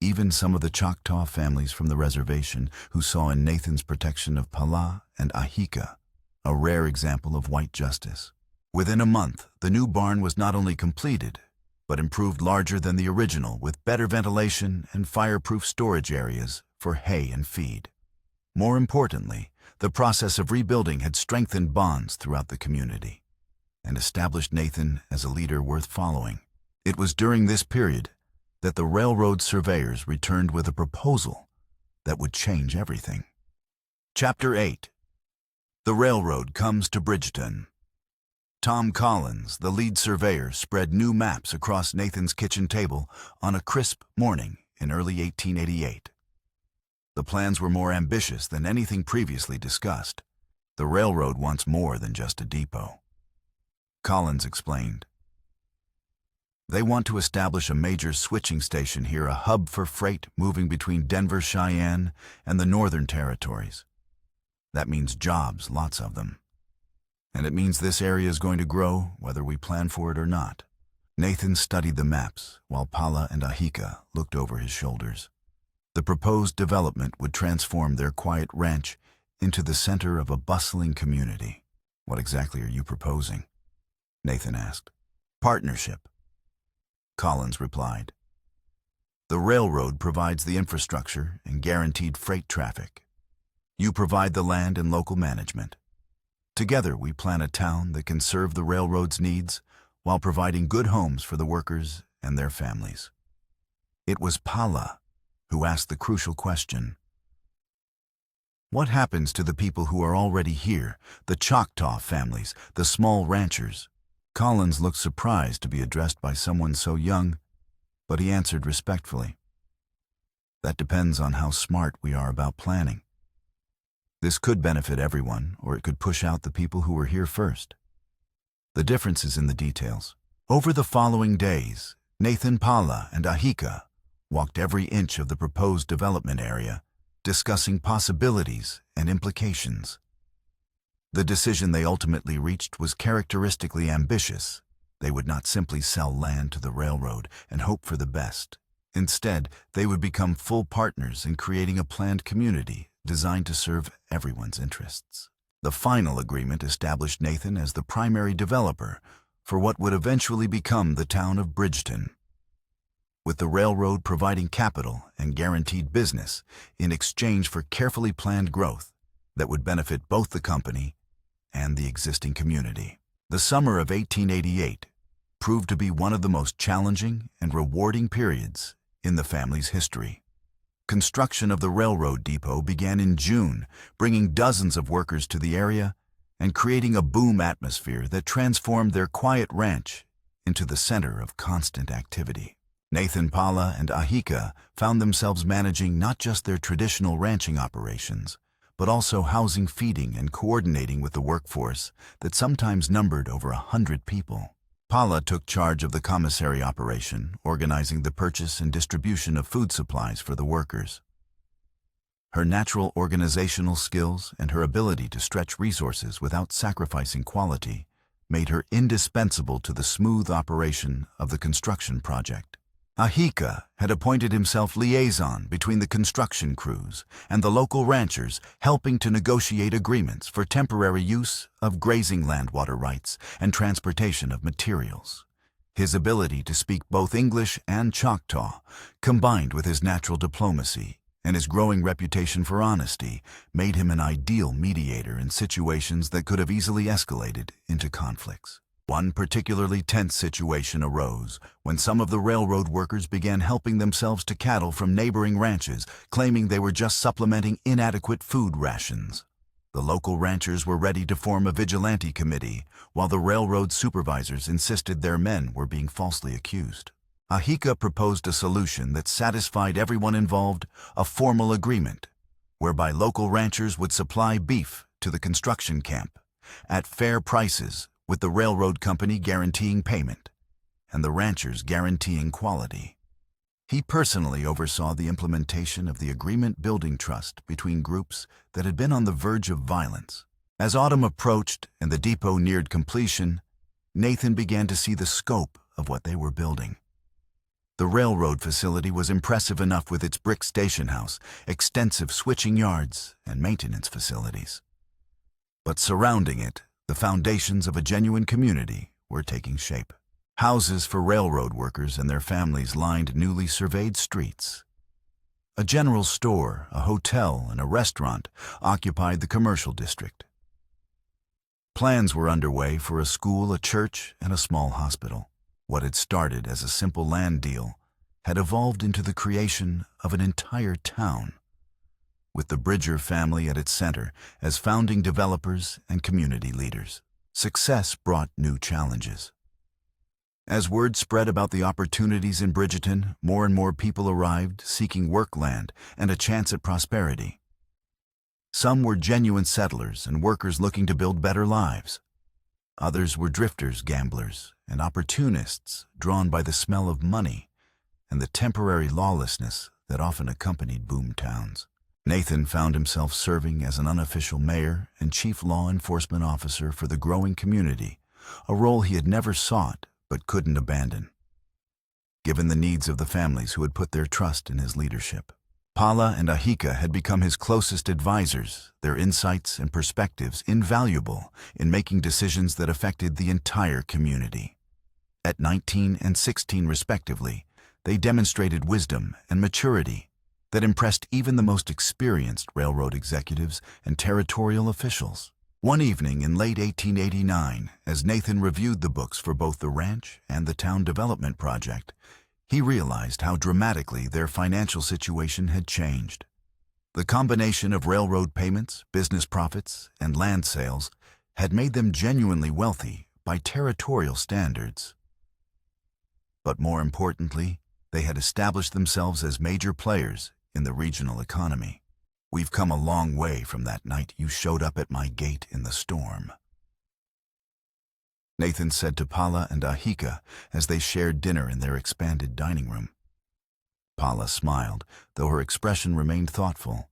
Even some of the Choctaw families from the reservation who saw in Nathan's protection of Paula and Ahika a rare example of white justice. Within a month, the new barn was not only completed, but improved larger than the original, with better ventilation and fireproof storage areas for hay and feed. More importantly, the process of rebuilding had strengthened bonds throughout the community and established Nathan as a leader worth following. It was during this period that the railroad surveyors returned with a proposal that would change everything. Chapter 8. The railroad comes to Bridgeton. Tom Collins, the lead surveyor, spread new maps across Nathan's kitchen table on a crisp morning in early 1888. The plans were more ambitious than anything previously discussed. The railroad wants more than just a depot. Collins explained. They want to establish a major switching station here, a hub for freight moving between Denver, Cheyenne, and the Northern Territories. That means jobs, lots of them. And it means this area is going to grow, whether we plan for it or not. Nathan studied the maps, while Paula and Ahika looked over his shoulders. The proposed development would transform their quiet ranch into the center of a bustling community. "What exactly are you proposing?" Nathan asked. "Partnership," Collins replied. "The railroad provides the infrastructure and guaranteed freight traffic. You provide the land and local management. Together, we plan a town that can serve the railroad's needs while providing good homes for the workers and their families." It was Paula who asked the crucial question. What happens to the people who are already here, the Choctaw families, the small ranchers? Collins looked surprised to be addressed by someone so young, but he answered respectfully. "That depends on how smart we are about planning. This could benefit everyone, or it could push out the people who were here first. The difference is in the details." Over the following days, Nathan, Paula, and Ahika walked every inch of the proposed development area, discussing possibilities and implications. The decision they ultimately reached was characteristically ambitious. They would not simply sell land to the railroad and hope for the best. Instead, they would become full partners in creating a planned community designed to serve everyone's interests. The final agreement established Nathan as the primary developer for what would eventually become the town of Bridgeton, with the railroad providing capital and guaranteed business in exchange for carefully planned growth that would benefit both the company and the existing community. The summer of 1888 proved to be one of the most challenging and rewarding periods in the family's history. Construction of the railroad depot began in June, bringing dozens of workers to the area and creating a boom atmosphere that transformed their quiet ranch into the center of constant activity. Nathan, Paula, and Ahika found themselves managing not just their traditional ranching operations, but also housing, feeding, and coordinating with the workforce that sometimes numbered over 100 people. Paula took charge of the commissary operation, organizing the purchase and distribution of food supplies for the workers. Her natural organizational skills and her ability to stretch resources without sacrificing quality made her indispensable to the smooth operation of the construction project. Ahika had appointed himself liaison between the construction crews and the local ranchers, helping to negotiate agreements for temporary use of grazing land water rights and transportation of materials. His ability to speak both English and Choctaw, combined with his natural diplomacy and his growing reputation for honesty, made him an ideal mediator in situations that could have easily escalated into conflicts. One particularly tense situation arose when some of the railroad workers began helping themselves to cattle from neighboring ranches, claiming they were just supplementing inadequate food rations. The local ranchers were ready to form a vigilante committee, while the railroad supervisors insisted their men were being falsely accused. Ahika proposed a solution that satisfied everyone involved, a formal agreement, whereby local ranchers would supply beef to the construction camp at fair prices, with the railroad company guaranteeing payment and the ranchers guaranteeing quality. He personally oversaw the implementation of the agreement-building trust between groups that had been on the verge of violence. As autumn approached and the depot neared completion, Nathan began to see the scope of what they were building. The railroad facility was impressive enough with its brick station house, extensive switching yards, and maintenance facilities. But surrounding it, the foundations of a genuine community were taking shape. Houses for railroad workers and their families lined newly surveyed streets. A general store, a hotel, and a restaurant occupied the commercial district. Plans were underway for a school, a church, and a small hospital. What had started as a simple land deal had evolved into the creation of an entire town, with the Bridger family at its center as founding developers and community leaders. Success brought new challenges. As word spread about the opportunities in Bridgeton, more and more people arrived seeking work land and a chance at prosperity. Some were genuine settlers and workers looking to build better lives. Others were drifters, gamblers, and opportunists drawn by the smell of money and the temporary lawlessness that often accompanied boom towns. Nathan found himself serving as an unofficial mayor and chief law enforcement officer for the growing community, a role he had never sought but couldn't abandon, given the needs of the families who had put their trust in his leadership. Paula and Ahika had become his closest advisors, their insights and perspectives invaluable in making decisions that affected the entire community. At 19 and 16 respectively, they demonstrated wisdom and maturity that impressed even the most experienced railroad executives and territorial officials. One evening in late 1889, as Nathan reviewed the books for both the ranch and the town development project, he realized how dramatically their financial situation had changed. The combination of railroad payments, business profits, and land sales had made them genuinely wealthy by territorial standards. But more importantly, they had established themselves as major players in the regional economy. "We've come a long way from that night you showed up at my gate in the storm," Nathan said to Paula and Ahika as they shared dinner in their expanded dining room. Paula smiled, though her expression remained thoughtful.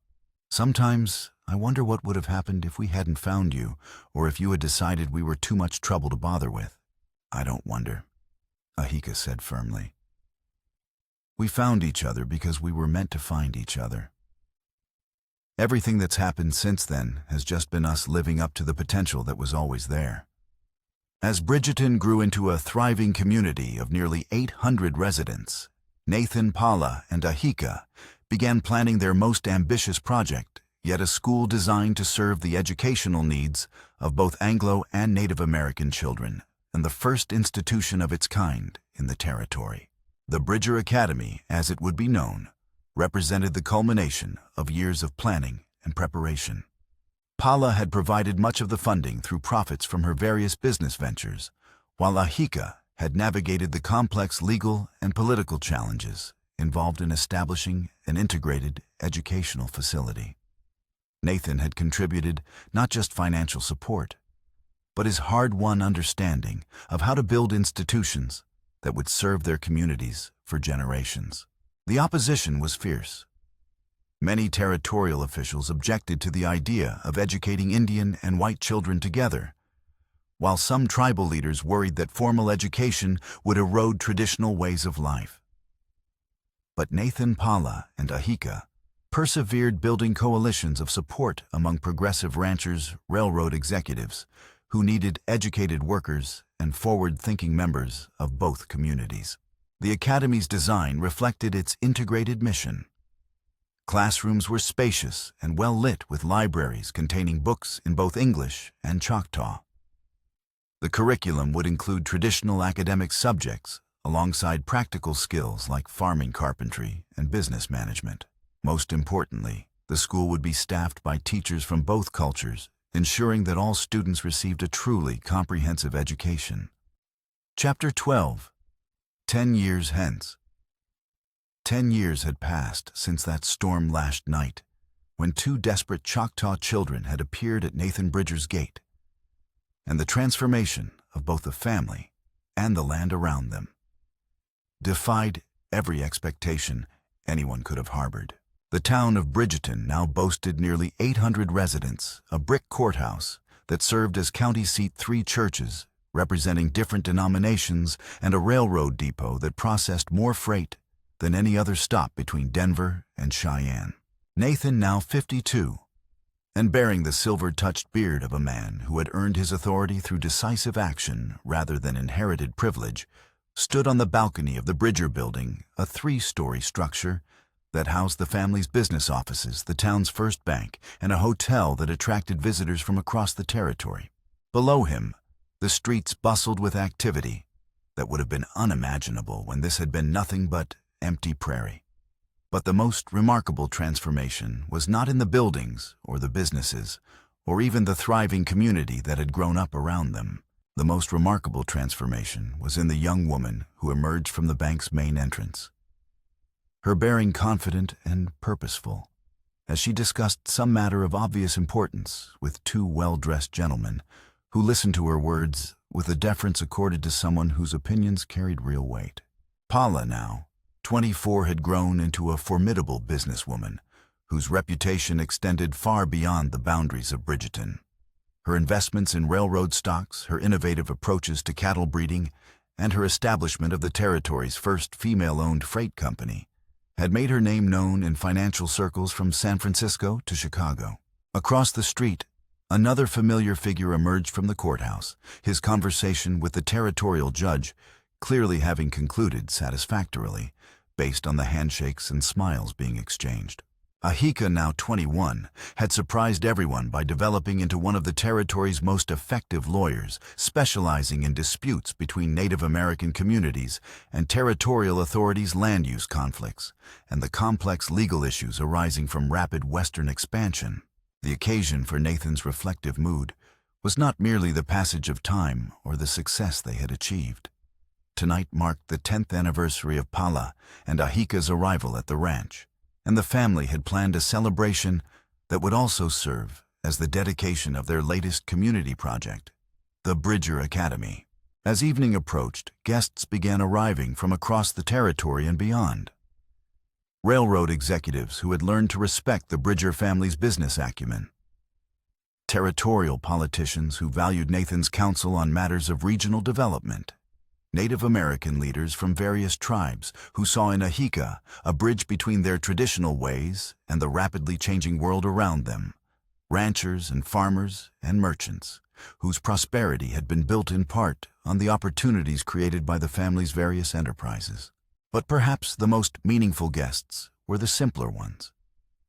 "Sometimes I wonder what would have happened if we hadn't found you, or if you had decided we were too much trouble to bother with." "I don't wonder," Ahika said firmly. "We found each other because we were meant to find each other. Everything that's happened since then has just been us living up to the potential that was always there." As Bridgeton grew into a thriving community of nearly 800 residents, Nathan, Paula, and Ahika began planning their most ambitious project, yet a school designed to serve the educational needs of both Anglo and Native American children, and the first institution of its kind in the territory. The Bridger Academy, as it would be known, represented the culmination of years of planning and preparation. Paula had provided much of the funding through profits from her various business ventures, while Ahika had navigated the complex legal and political challenges involved in establishing an integrated educational facility. Nathan had contributed not just financial support, but his hard-won understanding of how to build institutions that would serve their communities for generations. The opposition was fierce. Many territorial officials objected to the idea of educating Indian and white children together, while some tribal leaders worried that formal education would erode traditional ways of life. But Nathan, Pala, and Ahika persevered, building coalitions of support among progressive ranchers, railroad executives, who needed educated workers and forward-thinking members of both communities. The academy's design reflected its integrated mission. Classrooms were spacious and well-lit, with libraries containing books in both English and Choctaw. The curriculum would include traditional academic subjects alongside practical skills like farming, carpentry, and business management. Most importantly, the school would be staffed by teachers from both cultures, ensuring that all students received a truly comprehensive education. Chapter 12. 10 years hence. 10 years had passed since that storm-lashed night, when two desperate Choctaw children had appeared at Nathan Bridger's gate, and the transformation of both the family and the land around them defied every expectation anyone could have harbored. The town of Bridgeton now boasted nearly 800 residents, a brick courthouse that served as county seat, 3 churches representing different denominations, and a railroad depot that processed more freight than any other stop between Denver and Cheyenne. Nathan, now 52, and bearing the silver-touched beard of a man who had earned his authority through decisive action rather than inherited privilege, stood on the balcony of the Bridger Building, a 3-story structure that housed the family's business offices, the town's first bank, and a hotel that attracted visitors from across the territory. Below him, the streets bustled with activity that would have been unimaginable when this had been nothing but empty prairie. But the most remarkable transformation was not in the buildings or the businesses, or even the thriving community that had grown up around them. The most remarkable transformation was in the young woman who emerged from the bank's main entrance. Her bearing confident and purposeful, as she discussed some matter of obvious importance with 2 well-dressed gentlemen who listened to her words with the deference accorded to someone whose opinions carried real weight. Pala, now 24, had grown into a formidable businesswoman whose reputation extended far beyond the boundaries of Bridgeton. Her investments in railroad stocks, her innovative approaches to cattle breeding, and her establishment of the territory's first female-owned freight company had made her name known in financial circles from San Francisco to Chicago. Across the street, another familiar figure emerged from the courthouse, his conversation with the territorial judge clearly having concluded satisfactorily, based on the handshakes and smiles being exchanged. Ahika, now 21, had surprised everyone by developing into one of the territory's most effective lawyers, specializing in disputes between Native American communities and territorial authorities' land use conflicts, and the complex legal issues arising from rapid Western expansion. The occasion for Nathan's reflective mood was not merely the passage of time or the success they had achieved. Tonight marked the 10th anniversary of Pala and Ahika's arrival at the ranch, and the family had planned a celebration that would also serve as the dedication of their latest community project, the Bridger Academy. As evening approached, guests began arriving from across the territory and beyond. Railroad executives who had learned to respect the Bridger family's business acumen, territorial politicians who valued Nathan's counsel on matters of regional development, Native American leaders from various tribes who saw in Ahika a bridge between their traditional ways and the rapidly changing world around them, ranchers and farmers and merchants whose prosperity had been built in part on the opportunities created by the family's various enterprises. But perhaps the most meaningful guests were the simpler ones.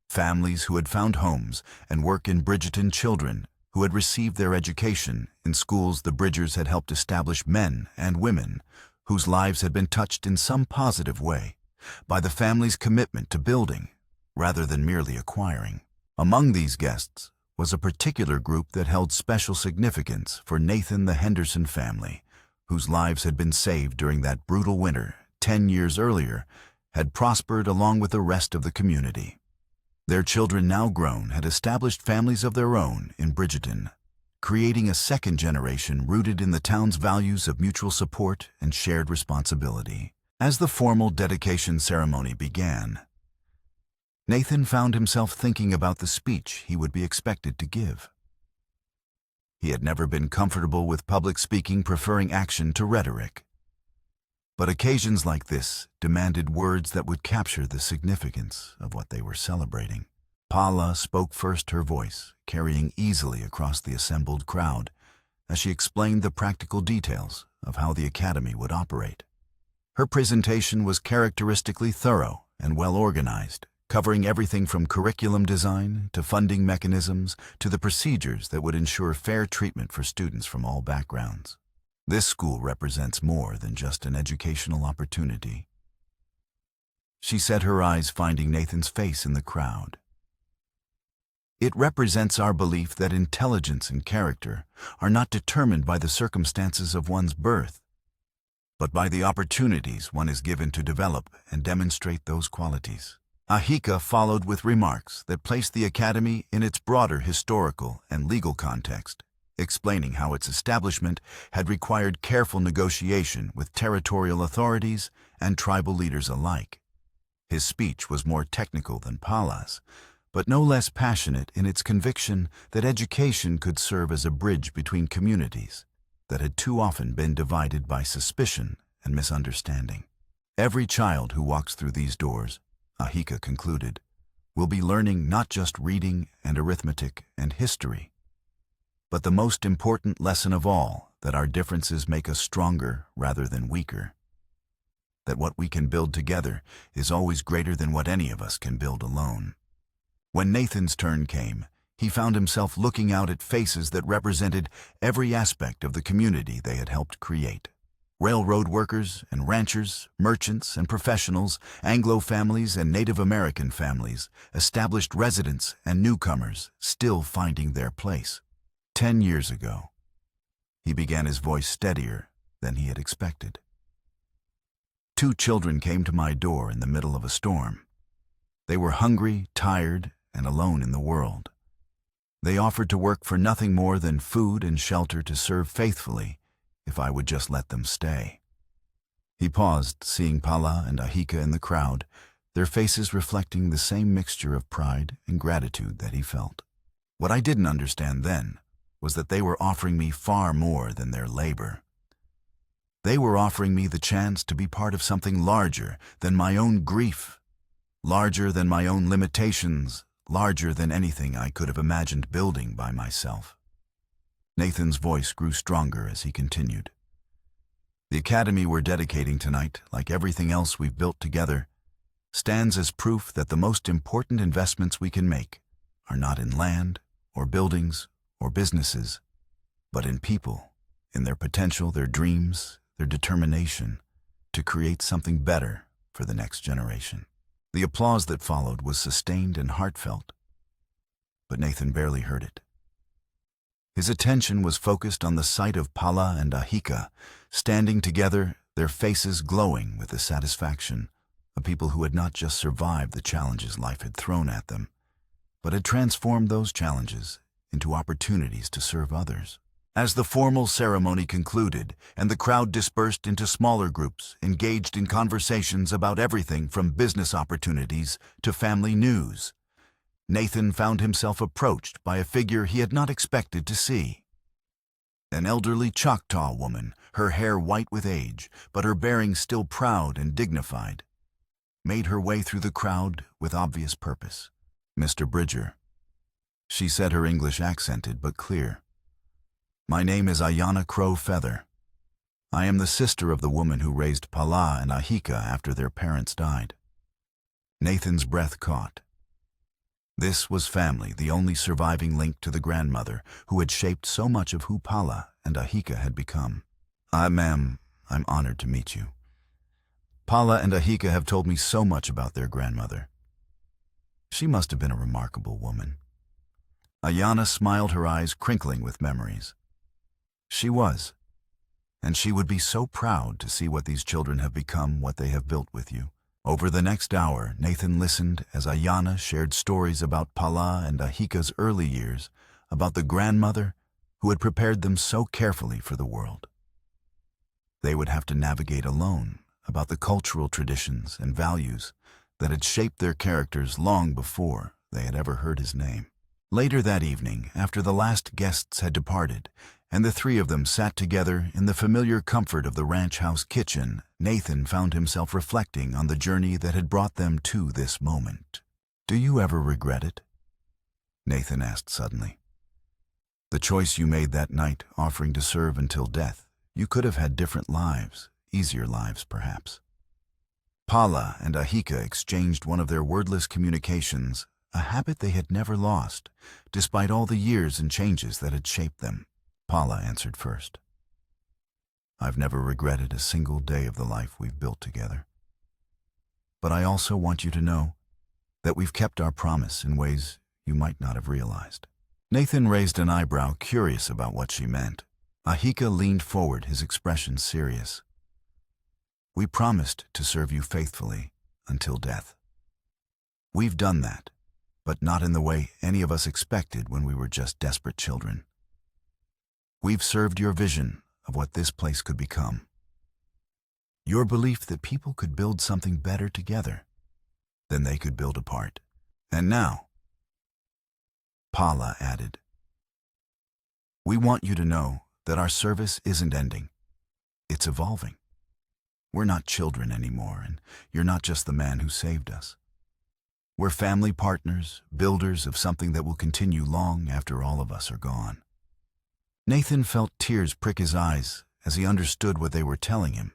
Families who had found homes and work in Bridgeton, children who had received their education in schools the Bridgers had helped establish, men and women whose lives had been touched in some positive way by the family's commitment to building rather than merely acquiring. Among these guests was a particular group that held special significance for Nathan the Henderson family, whose lives had been saved during that brutal winter 10 years earlier, had prospered along with the rest of the community. Their children, now grown, had established families of their own in Prejudice, creating a second generation rooted in the town's values of mutual support and shared responsibility. As the formal dedication ceremony began, Nathan found himself thinking about the speech he would be expected to give. He had never been comfortable with public speaking, preferring action to rhetoric. But occasions like this demanded words that would capture the significance of what they were celebrating. Paula spoke first, her voice carrying easily across the assembled crowd as she explained the practical details of how the academy would operate. Her presentation was characteristically thorough and well-organized, covering everything from curriculum design to funding mechanisms to the procedures that would ensure fair treatment for students from all backgrounds. This school represents more than just an educational opportunity. She said, her eyes finding Nathan's face in the crowd. It represents our belief that intelligence and character are not determined by the circumstances of one's birth, but by the opportunities one is given to develop and demonstrate those qualities. Ahika followed with remarks that placed the academy in its broader historical and legal context, explaining how its establishment had required careful negotiation with territorial authorities and tribal leaders alike. His speech was more technical than Paula's, but no less passionate in its conviction that education could serve as a bridge between communities that had too often been divided by suspicion and misunderstanding. Every child who walks through these doors, Ahika concluded, will be learning not just reading and arithmetic and history, but the most important lesson of all, that our differences make us stronger rather than weaker. That what we can build together is always greater than what any of us can build alone. When Nathan's turn came, he found himself looking out at faces that represented every aspect of the community they had helped create. Railroad workers and ranchers, merchants and professionals, Anglo families and Native American families, established residents and newcomers still finding their place. 10 years ago, he began, his voice steadier than he had expected. 2 children came to my door in the middle of a storm. They were hungry, tired, and alone in the world. They offered to work for nothing more than food and shelter to serve faithfully if I would just let them stay. He paused, seeing Paula and Ahika in the crowd, their faces reflecting the same mixture of pride and gratitude that he felt. What I didn't understand then was that they were offering me far more than their labor. They were offering me the chance to be part of something larger than my own grief, larger than my own limitations, larger than anything I could have imagined building by myself. Nathan's voice grew stronger as he continued. The academy we're dedicating tonight, like everything else we've built together, stands as proof that the most important investments we can make are not in land or buildings or businesses, but in people, in their potential, their dreams, their determination to create something better for the next generation. The applause that followed was sustained and heartfelt, but Nathan barely heard it. His attention was focused on the sight of Paula and Ahika standing together, their faces glowing with the satisfaction of people who had not just survived the challenges life had thrown at them, but had transformed those challenges into opportunities to serve others. As the formal ceremony concluded and the crowd dispersed into smaller groups engaged in conversations about everything from business opportunities to family news, Nathan found himself approached by a figure he had not expected to see. An elderly Choctaw woman, her hair white with age, but her bearing still proud and dignified, made her way through the crowd with obvious purpose. "Mr. Bridger," she said, her English accented but clear. "My name is Ayanna Crow Feather. I am the sister of the woman who raised Paula and Ahika after their parents died." Nathan's breath caught. This was family, the only surviving link to the grandmother who had shaped so much of who Paula and Ahika had become. Ma'am, I'm honored to meet you. Paula and Ahika have told me so much about their grandmother. She must have been a remarkable woman." Ayanna smiled, her eyes crinkling with memories. "She was. And she would be so proud to see what these children have become, what they have built with you. Over the next hour, Nathan listened as Ayana shared stories about Pala and Ahika's early years, about the grandmother who had prepared them so carefully for the world. They would have to navigate alone, about the cultural traditions and values that had shaped their characters long before they had ever heard his name. Later that evening, after the last guests had departed, and the three of them sat together in the familiar comfort of the ranch house kitchen, Nathan found himself reflecting on the journey that had brought them to this moment. "Do you ever regret it?" Nathan asked suddenly. "The choice you made that night, offering to serve until death, you could have had different lives, easier lives perhaps." Pala and Ahika exchanged one of their wordless communications, a habit they had never lost, despite all the years and changes that had shaped them. Pala answered first. "I've never regretted a single day of the life we've built together. But I also want you to know that we've kept our promise in ways you might not have realized." Nathan raised an eyebrow, curious about what she meant. Ahika leaned forward, his expression serious. "We promised to serve you faithfully until death. We've done that, but not in the way any of us expected when we were just desperate children. We've served your vision of what this place could become. Your belief that people could build something better together than they could build apart. And now," Pala added, "we want you to know that our service isn't ending. It's evolving. We're not children anymore, and you're not just the man who saved us. We're family partners, builders of something that will continue long after all of us are gone." Nathan felt tears prick his eyes as he understood what they were telling him.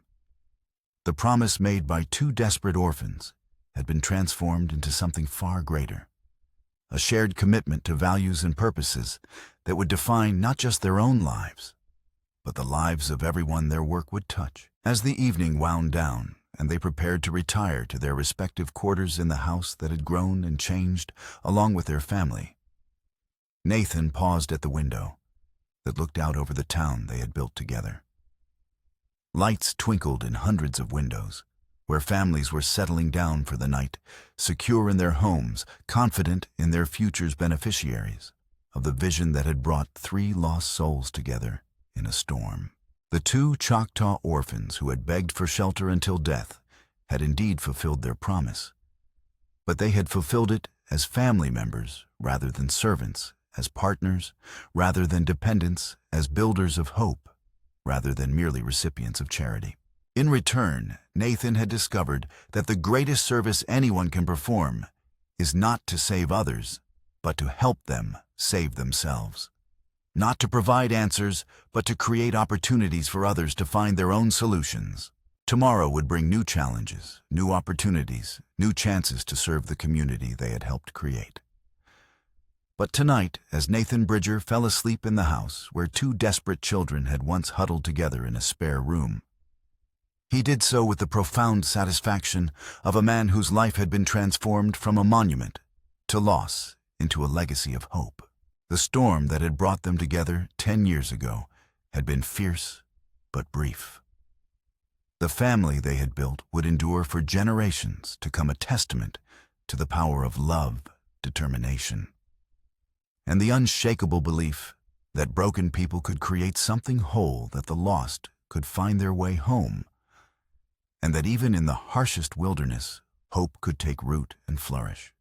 The promise made by two desperate orphans had been transformed into something far greater, a shared commitment to values and purposes that would define not just their own lives, but the lives of everyone their work would touch. As the evening wound down and they prepared to retire to their respective quarters in the house that had grown and changed along with their family, Nathan paused at the window that looked out over the town they had built together. Lights twinkled in hundreds of windows, where families were settling down for the night, secure in their homes, confident in their future's beneficiaries of the vision that had brought three lost souls together in a storm. The two Choctaw orphans who had begged for shelter until death had indeed fulfilled their promise, but they had fulfilled it as family members rather than servants, as partners rather than dependents, as builders of hope rather than merely recipients of charity. In return, Nathan had discovered that the greatest service anyone can perform is not to save others, but to help them save themselves. Not to provide answers, but to create opportunities for others to find their own solutions. Tomorrow would bring new challenges, new opportunities, new chances to serve the community they had helped create. But tonight, as Nathan Bridger fell asleep in the house where two desperate children had once huddled together in a spare room, he did so with the profound satisfaction of a man whose life had been transformed from a monument to loss into a legacy of hope. The storm that had brought them together 10 years ago had been fierce but brief. The family they had built would endure for generations to come a testament to the power of love, determination, and the unshakable belief that broken people could create something whole, that the lost could find their way home, and that even in the harshest wilderness, hope could take root and flourish.